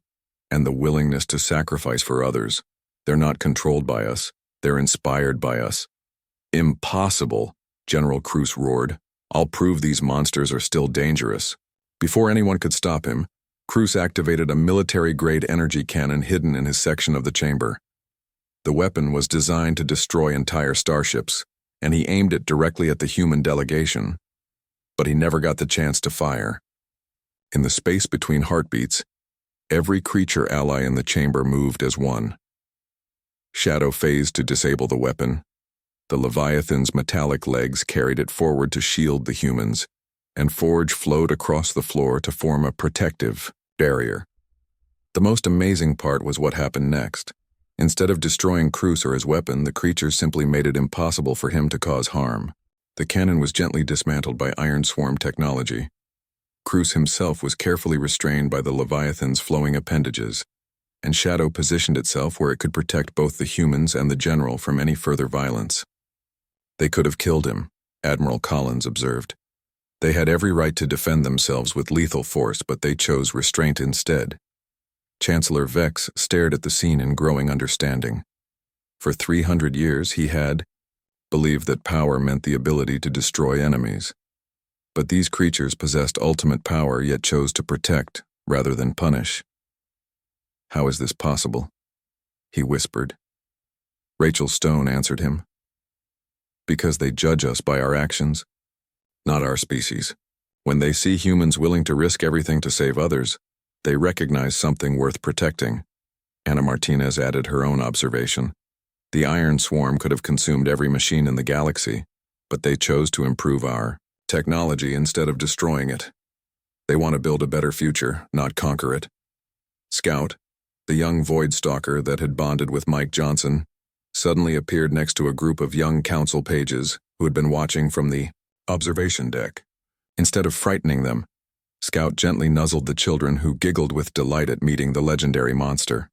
and the willingness to sacrifice for others. They're not controlled by us. They're inspired by us." "Impossible," General Cruz roared. "I'll prove these monsters are still dangerous." Before anyone could stop him, Cruz activated a military-grade energy cannon hidden in his section of the chamber. The weapon was designed to destroy entire starships, and he aimed it directly at the human delegation. But he never got the chance to fire. In the space between heartbeats, every creature ally in the chamber moved as one. Shadow phased to disable the weapon. The Leviathan's metallic legs carried it forward to shield the humans, and Forge flowed across the floor to form a protective barrier. The most amazing part was what happened next. Instead of destroying Cruz or his weapon, the creatures simply made it impossible for him to cause harm. The cannon was gently dismantled by Iron Swarm technology. Cruz himself was carefully restrained by the Leviathan's flowing appendages, and Shadow positioned itself where it could protect both the humans and the general from any further violence. "They could have killed him," Admiral Collins observed. "They had every right to defend themselves with lethal force, but they chose restraint instead." Chancellor Vex stared at the scene in growing understanding. For 300 years he had believed that power meant the ability to destroy enemies. But these creatures possessed ultimate power, yet chose to protect rather than punish. "How is this possible?" he whispered. Rachel Stone answered him. "Because they judge us by our actions, not our species. When they see humans willing to risk everything to save others, they recognize something worth protecting." Ana Martinez added her own observation. "The Iron Swarm could have consumed every machine in the galaxy, but they chose to improve our technology instead of destroying it. They want to build a better future, not conquer it." Scout, the young Void Stalker that had bonded with Mike Johnson, suddenly appeared next to a group of young council pages who had been watching from the observation deck. Instead of frightening them, Scout gently nuzzled the children who giggled with delight at meeting the legendary monster.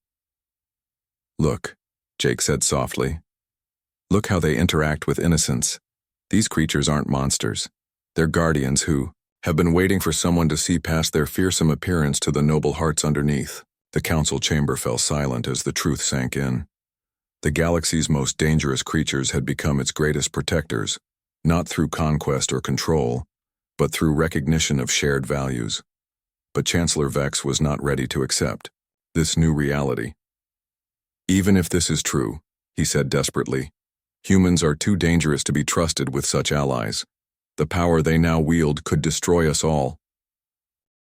"Look," Jake said softly. "Look how they interact with innocence. These creatures aren't monsters. They're guardians who have been waiting for someone to see past their fearsome appearance to the noble hearts underneath." The council chamber fell silent as the truth sank in. The galaxy's most dangerous creatures had become its greatest protectors, not through conquest or control, but through recognition of shared values. But Chancellor Vex was not ready to accept this new reality. Even if this is true, he said desperately, humans are too dangerous to be trusted with such allies. The power they now wield could destroy us all.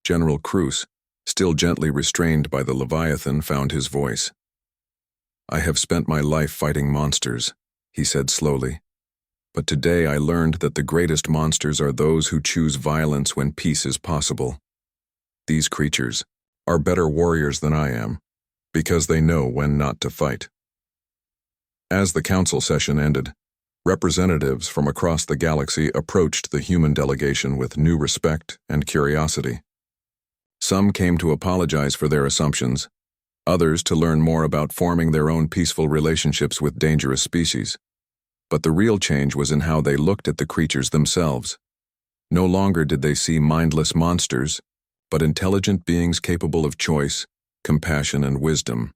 General Cruz, still gently restrained by the Leviathan, found his voice. I have spent my life fighting monsters, he said slowly. But today I learned that the greatest monsters are those who choose violence when peace is possible. These creatures are better warriors than I am, because they know when not to fight. As the council session ended, representatives from across the galaxy approached the human delegation with new respect and curiosity. Some came to apologize for their assumptions, others to learn more about forming their own peaceful relationships with dangerous species. But the real change was in how they looked at the creatures themselves. No longer did they see mindless monsters, but intelligent beings capable of choice, compassion, and wisdom.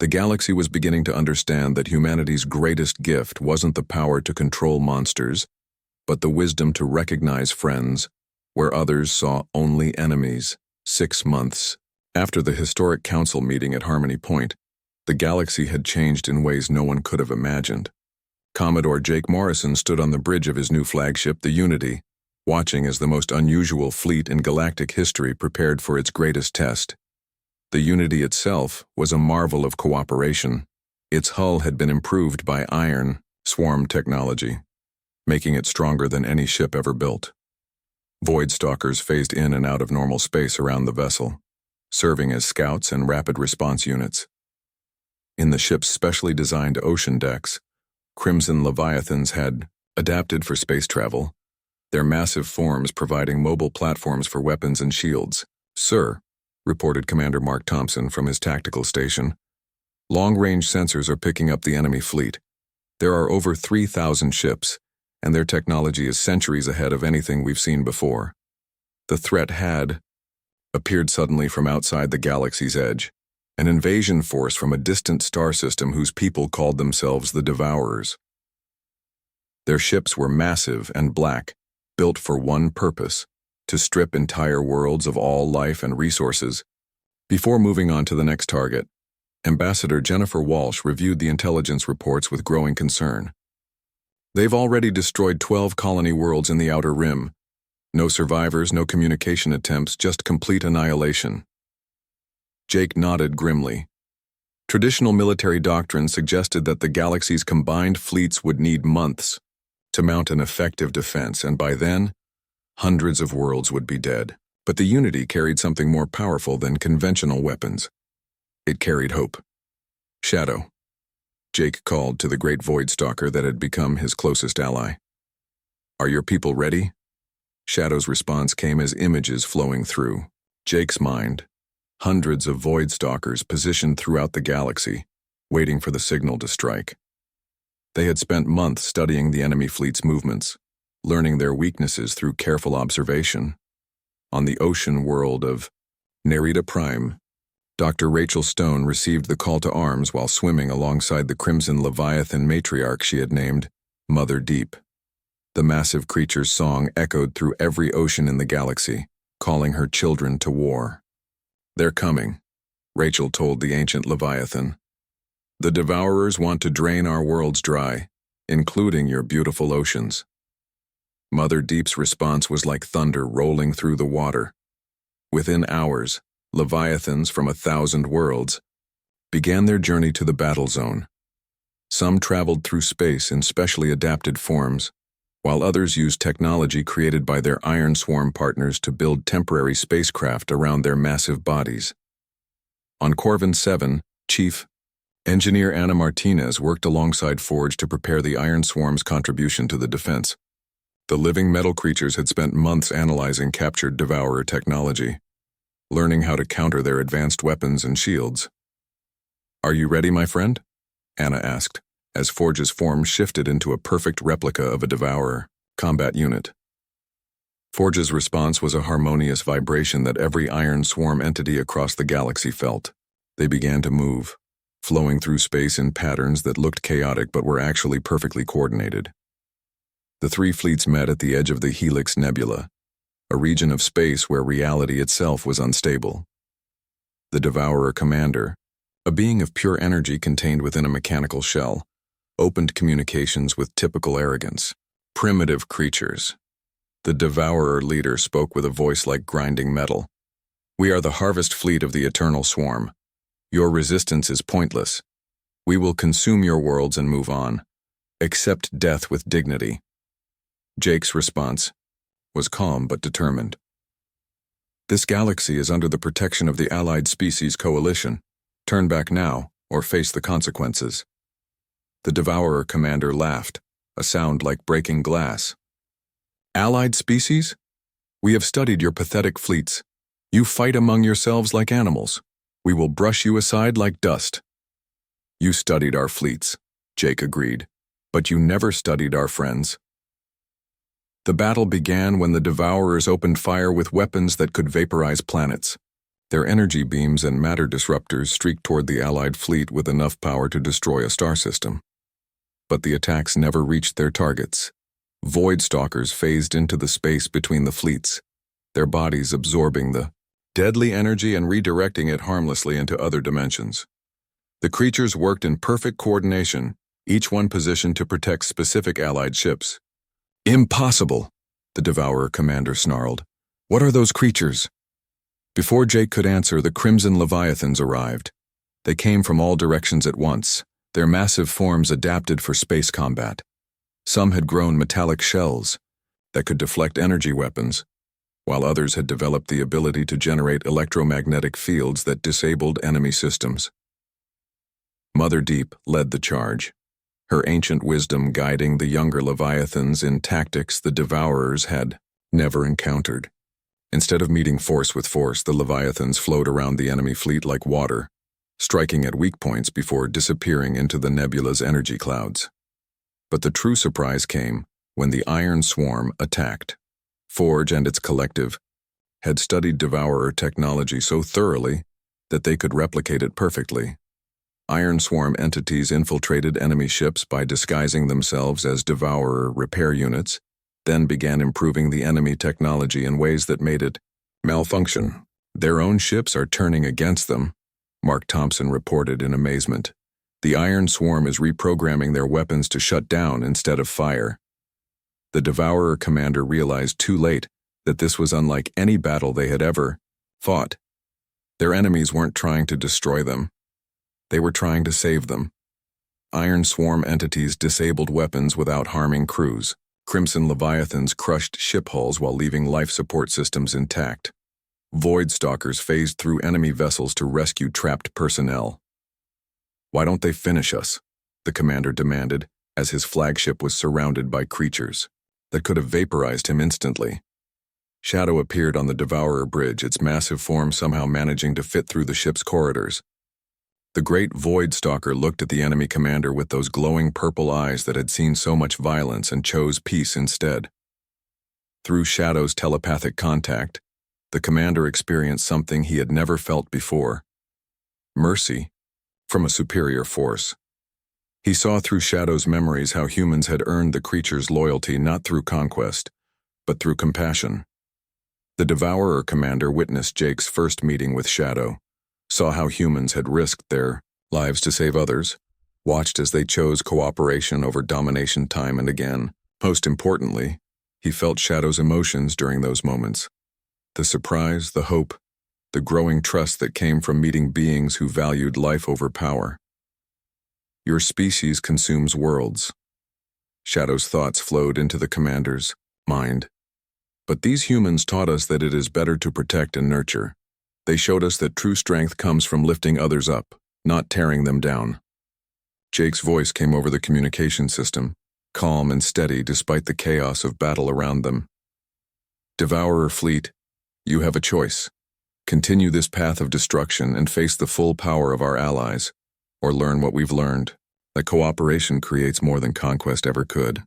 The galaxy was beginning to understand that humanity's greatest gift wasn't the power to control monsters, but the wisdom to recognize friends where others saw only enemies. 6 months after the historic council meeting at Harmony Point, the galaxy had changed in ways no one could have imagined. Commodore Jake Morrison stood on the bridge of his new flagship, the Unity, watching as the most unusual fleet in galactic history prepared for its greatest test. The Unity itself was a marvel of cooperation. Its hull had been improved by iron swarm technology, making it stronger than any ship ever built. Void Stalkers phased in and out of normal space around the vessel, serving as scouts and rapid response units. In the ship's specially designed ocean decks, Crimson Leviathans had adapted for space travel, their massive forms providing mobile platforms for weapons and shields. Sir, reported Commander Mark Thompson from his tactical station, long-range sensors are picking up the enemy fleet. There are over 3,000 ships, and their technology is centuries ahead of anything we've seen before. The threat had appeared suddenly from outside the galaxy's edge, an invasion force from a distant star system whose people called themselves the Devourers. Their ships were massive and black, built for one purpose, to strip entire worlds of all life and resources. Before moving on to the next target, Ambassador Jennifer Walsh reviewed the intelligence reports with growing concern. They've already destroyed 12 colony worlds in the Outer Rim. No survivors, no communication attempts, just complete annihilation. Jake nodded grimly. Traditional military doctrine suggested that the galaxy's combined fleets would need months to mount an effective defense, and by then, hundreds of worlds would be dead. But the Unity carried something more powerful than conventional weapons. It carried hope. Shadow. Jake called to the great Void Stalker that had become his closest ally. Are your people ready? Shadow's response came as images flowing through Jake's mind. Hundreds of Void Stalkers positioned throughout the galaxy, waiting for the signal to strike. They had spent months studying the enemy fleet's movements, learning their weaknesses through careful observation. On the ocean world of Nerida Prime, Dr. Rachel Stone received the call to arms while swimming alongside the Crimson Leviathan matriarch she had named Mother Deep. The massive creature's song echoed through every ocean in the galaxy, calling her children to war. They're coming, Rachel told the ancient Leviathan. The Devourers want to drain our worlds dry, including your beautiful oceans. Mother Deep's response was like thunder rolling through the water. Within hours, Leviathans from 1,000 worlds began their journey to the battle zone. Some traveled through space in specially adapted forms, while others used technology created by their Iron Swarm partners to build temporary spacecraft around their massive bodies. On Corvin 7, Chief Engineer Anna Martinez worked alongside Forge to prepare the Iron Swarm's contribution to the defense. The living metal creatures had spent months analyzing captured Devourer technology, learning how to counter their advanced weapons and shields. Are you ready, my friend? Anna asked, as Forge's form shifted into a perfect replica of a Devourer combat unit. Forge's response was a harmonious vibration that every Iron Swarm entity across the galaxy felt. They began to move, flowing through space in patterns that looked chaotic but were actually perfectly coordinated. The three fleets met at the edge of the Helix Nebula, a region of space where reality itself was unstable. The Devourer Commander, a being of pure energy contained within a mechanical shell, opened communications with typical arrogance. Primitive creatures. The Devourer leader spoke with a voice like grinding metal. We are the harvest fleet of the Eternal Swarm. Your resistance is pointless. We will consume your worlds and move on. Accept death with dignity. Jake's response was calm but determined. This galaxy is under the protection of the Allied Species Coalition. Turn back now, or face the consequences. The Devourer Commander laughed, a sound like breaking glass. Allied species? We have studied your pathetic fleets. You fight among yourselves like animals. We will brush you aside like dust. You studied our fleets, Jake agreed, but you never studied our friends. The battle began when the Devourers opened fire with weapons that could vaporize planets. Their energy beams and matter disruptors streaked toward the Allied fleet with enough power to destroy a star system. But the attacks never reached their targets. Void Stalkers phased into the space between the fleets, their bodies absorbing the deadly energy and redirecting it harmlessly into other dimensions. The creatures worked in perfect coordination, each one positioned to protect specific Allied ships. Impossible, the Devourer Commander snarled. What are those creatures? Before Jake could answer, the Crimson Leviathans arrived. They came from all directions at once, their massive forms adapted for space combat. Some had grown metallic shells that could deflect energy weapons, while others had developed the ability to generate electromagnetic fields that disabled enemy systems. Mother Deep led the charge, her ancient wisdom guiding the younger Leviathans in tactics the Devourers had never encountered. Instead of meeting force with force, the Leviathans flowed around the enemy fleet like water, striking at weak points before disappearing into the nebula's energy clouds. But the true surprise came when the Iron Swarm attacked. Forge and its collective had studied Devourer technology so thoroughly that they could replicate it perfectly. Iron Swarm entities infiltrated enemy ships by disguising themselves as Devourer repair units, then began improving the enemy technology in ways that made it malfunction. Their own ships are turning against them, Mark Thompson reported in amazement. The Iron Swarm is reprogramming their weapons to shut down instead of fire. The Devourer Commander realized too late that this was unlike any battle they had ever fought. Their enemies weren't trying to destroy them. They were trying to save them. Iron Swarm entities disabled weapons without harming crews. Crimson Leviathans crushed ship hulls while leaving life support systems intact. Void Stalkers phased through enemy vessels to rescue trapped personnel. Why don't they finish us? The commander demanded, as his flagship was surrounded by creatures that could have vaporized him instantly. Shadow appeared on the Devourer bridge, its massive form somehow managing to fit through the ship's corridors. The great Void Stalker looked at the enemy commander with those glowing purple eyes that had seen so much violence and chose peace instead. Through Shadow's telepathic contact, the commander experienced something he had never felt before: mercy from a superior force. He saw through Shadow's memories how humans had earned the creature's loyalty not through conquest, but through compassion. The Devourer Commander witnessed Jake's first meeting with Shadow, saw how humans had risked their lives to save others, watched as they chose cooperation over domination time and again. Most importantly, he felt Shadow's emotions during those moments. The surprise, the hope, the growing trust that came from meeting beings who valued life over power. Your species consumes worlds. Shadow's thoughts flowed into the commander's mind. But these humans taught us that it is better to protect and nurture. They showed us that true strength comes from lifting others up, not tearing them down. Jake's voice came over the communication system, calm and steady despite the chaos of battle around them. Devourer Fleet, you have a choice. Continue this path of destruction and face the full power of our allies, or learn what we've learned, that cooperation creates more than conquest ever could.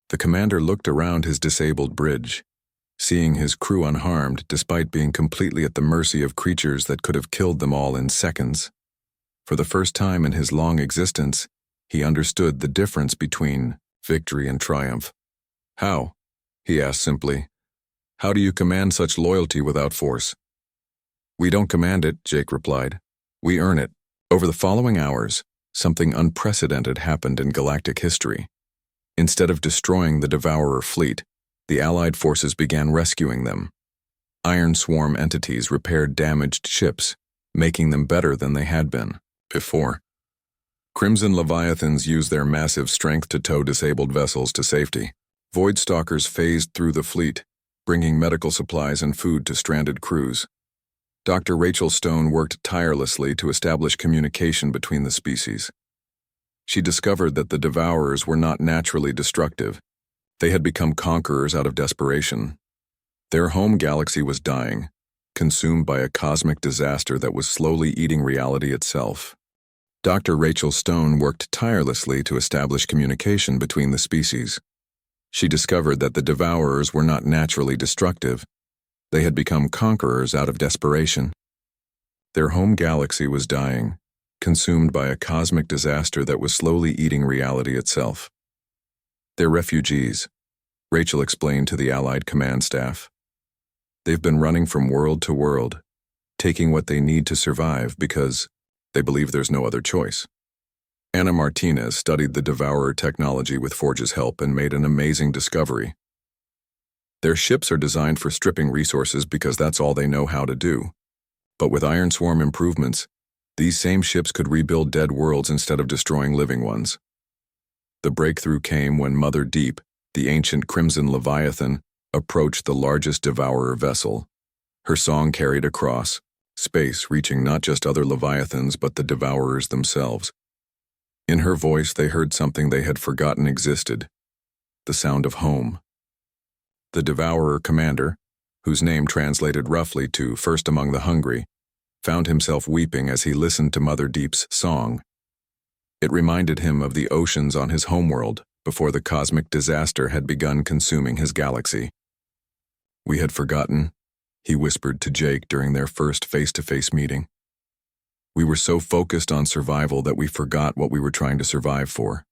The commander looked around his disabled bridge, seeing his crew unharmed despite being completely at the mercy of creatures that could have killed them all in seconds. For the first time in his long existence, he understood the difference between victory and triumph. How? He asked simply. How do you command such loyalty without force? We don't command it, Jake replied. We earn it. Over the following hours, something unprecedented happened in galactic history. Instead of destroying the Devourer fleet, the Allied forces began rescuing them. Iron Swarm entities repaired damaged ships, making them better than they had been before. Crimson Leviathans used their massive strength to tow disabled vessels to safety. Void Stalkers phased through the fleet, bringing medical supplies and food to stranded crews. Dr. Rachel Stone worked tirelessly to establish communication between the species. She discovered that the Devourers were not naturally destructive. They had become conquerors out of desperation. Their home galaxy was dying, consumed by a cosmic disaster that was slowly eating reality itself. Dr. Rachel Stone worked tirelessly to establish communication between the species. She discovered that the Devourers were not naturally destructive. They had become conquerors out of desperation. Their home galaxy was dying, consumed by a cosmic disaster that was slowly eating reality itself. They're refugees, Rachel explained to the Allied command staff. They've been running from world to world, taking what they need to survive because they believe there's no other choice. Anna Martinez studied the Devourer technology with Forge's help and made an amazing discovery. Their ships are designed for stripping resources because that's all they know how to do. But with Iron Swarm improvements, these same ships could rebuild dead worlds instead of destroying living ones. The breakthrough came when Mother Deep, the ancient Crimson Leviathan, approached the largest Devourer vessel. Her song carried across space, reaching not just other Leviathans but the Devourers themselves. In her voice they heard something they had forgotten existed, the sound of home. The Devourer commander, whose name translated roughly to First Among the Hungry, found himself weeping as he listened to Mother Deep's song. It reminded him of the oceans on his homeworld before the cosmic disaster had begun consuming his galaxy. We had forgotten, he whispered to Jake during their first face-to-face meeting. We were so focused on survival that we forgot what we were trying to survive for.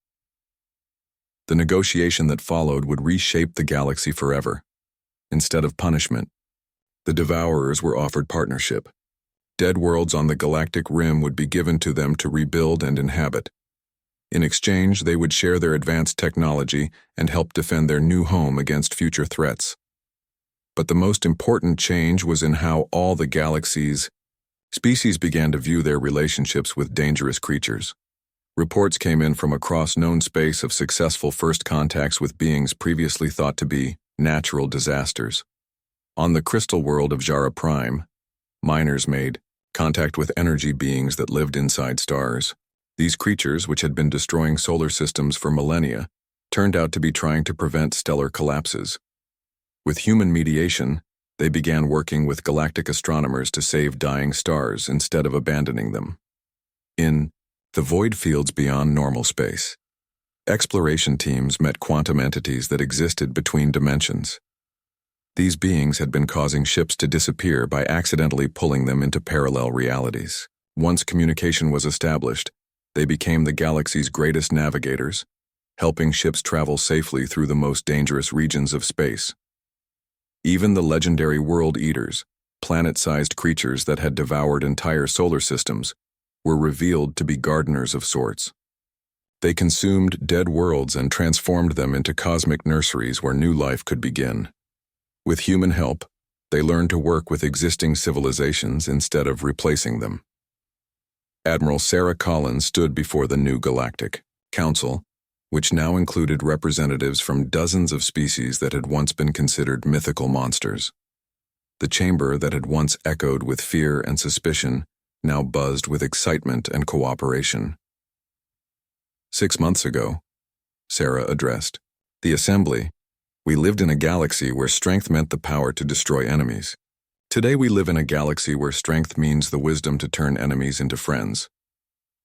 The negotiation that followed would reshape the galaxy forever. Instead of punishment, the Devourers were offered partnership. Dead worlds on the galactic rim would be given to them to rebuild and inhabit. In exchange, they would share their advanced technology and help defend their new home against future threats. But the most important change was in how all the galaxy's species began to view their relationships with dangerous creatures. Reports came in from across known space of successful first contacts with beings previously thought to be natural disasters. On the crystal world of Jara Prime, miners made contact with energy beings that lived inside stars. These creatures, which had been destroying solar systems for millennia, turned out to be trying to prevent stellar collapses. With human mediation, they began working with galactic astronomers to save dying stars instead of abandoning them. In the void fields beyond normal space, exploration teams met quantum entities that existed between dimensions. These beings had been causing ships to disappear by accidentally pulling them into parallel realities. Once communication was established, they became the galaxy's greatest navigators, helping ships travel safely through the most dangerous regions of space. Even the legendary World Eaters, planet-sized creatures that had devoured entire solar systems, were revealed to be gardeners of sorts. They consumed dead worlds and transformed them into cosmic nurseries where new life could begin. With human help, they learned to work with existing civilizations instead of replacing them. Admiral Sarah Collins stood before the new Galactic Council, which now included representatives from dozens of species that had once been considered mythical monsters. The chamber that had once echoed with fear and suspicion now buzzed with excitement and cooperation. 6 months ago, Sarah addressed the assembly. We lived in a galaxy where strength meant the power to destroy enemies. Today we live in a galaxy where strength means the wisdom to turn enemies into friends.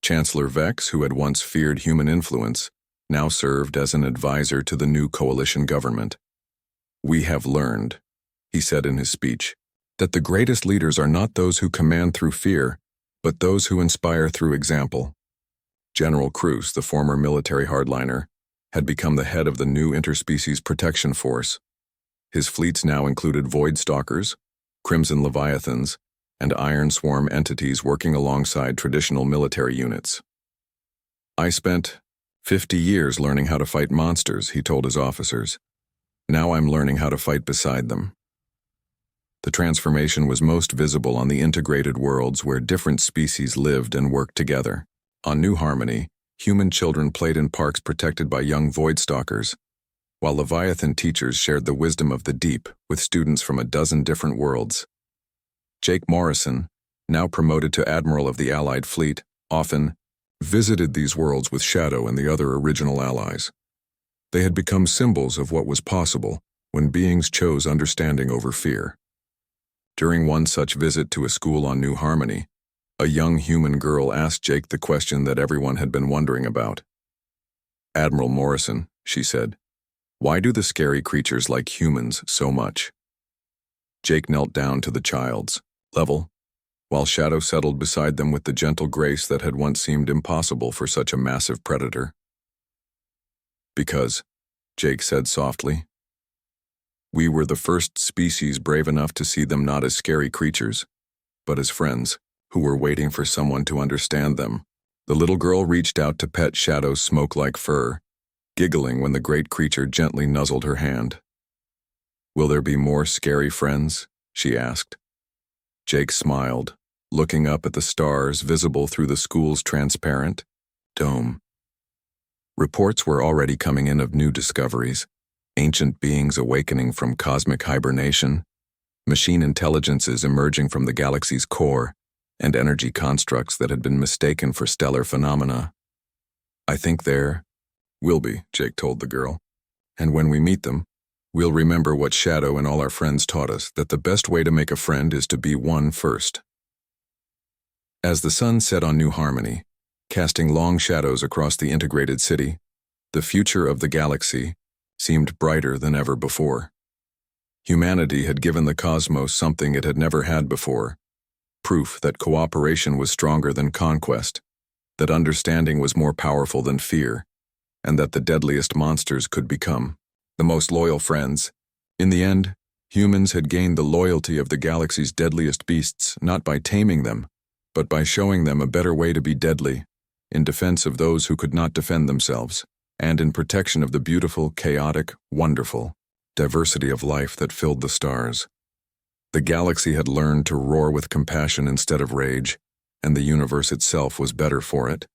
Chancellor Vex, who had once feared human influence, now served as an advisor to the new coalition government. We have learned, he said in his speech, that the greatest leaders are not those who command through fear, but those who inspire through example. General Cruz, the former military hardliner, had become the head of the new Interspecies Protection Force. His fleets now included Void Stalkers, Crimson Leviathans, and Iron Swarm entities working alongside traditional military units. "I spent 50 years learning how to fight monsters," he told his officers. "Now I'm learning how to fight beside them." The transformation was most visible on the integrated worlds where different species lived and worked together. On New Harmony, human children played in parks protected by young Void Stalkers, while Leviathan teachers shared the wisdom of the deep with students from a dozen different worlds. Jake Morrison, now promoted to Admiral of the Allied Fleet, often visited these worlds with Shadow and the other original allies. They had become symbols of what was possible when beings chose understanding over fear. During one such visit to a school on New Harmony, a young human girl asked Jake the question that everyone had been wondering about. "Admiral Morrison," she said, "why do the scary creatures like humans so much?" Jake knelt down to the child's level, while Shadow settled beside them with the gentle grace that had once seemed impossible for such a massive predator. "Because," Jake said softly, "we were the first species brave enough to see them not as scary creatures, but as friends who were waiting for someone to understand them." The little girl reached out to pet Shadow's smoke-like fur, giggling when the great creature gently nuzzled her hand. "Will there be more scary friends?" she asked. Jake smiled, looking up at the stars visible through the school's transparent dome. Reports were already coming in of new discoveries, ancient beings awakening from cosmic hibernation, machine intelligences emerging from the galaxy's core, and energy constructs that had been mistaken for stellar phenomena. "I think there will be," Jake told the girl. "And when we meet them, we'll remember what Shadow and all our friends taught us, that the best way to make a friend is to be one first." As the sun set on New Harmony, casting long shadows across the integrated city, the future of the galaxy seemed brighter than ever before. Humanity had given the cosmos something it had never had before: proof that cooperation was stronger than conquest, that understanding was more powerful than fear, and that the deadliest monsters could become the most loyal friends. In the end, humans had gained the loyalty of the galaxy's deadliest beasts not by taming them, but by showing them a better way to be deadly, in defense of those who could not defend themselves, and in protection of the beautiful, chaotic, wonderful diversity of life that filled the stars. The galaxy had learned to roar with compassion instead of rage, and the universe itself was better for it.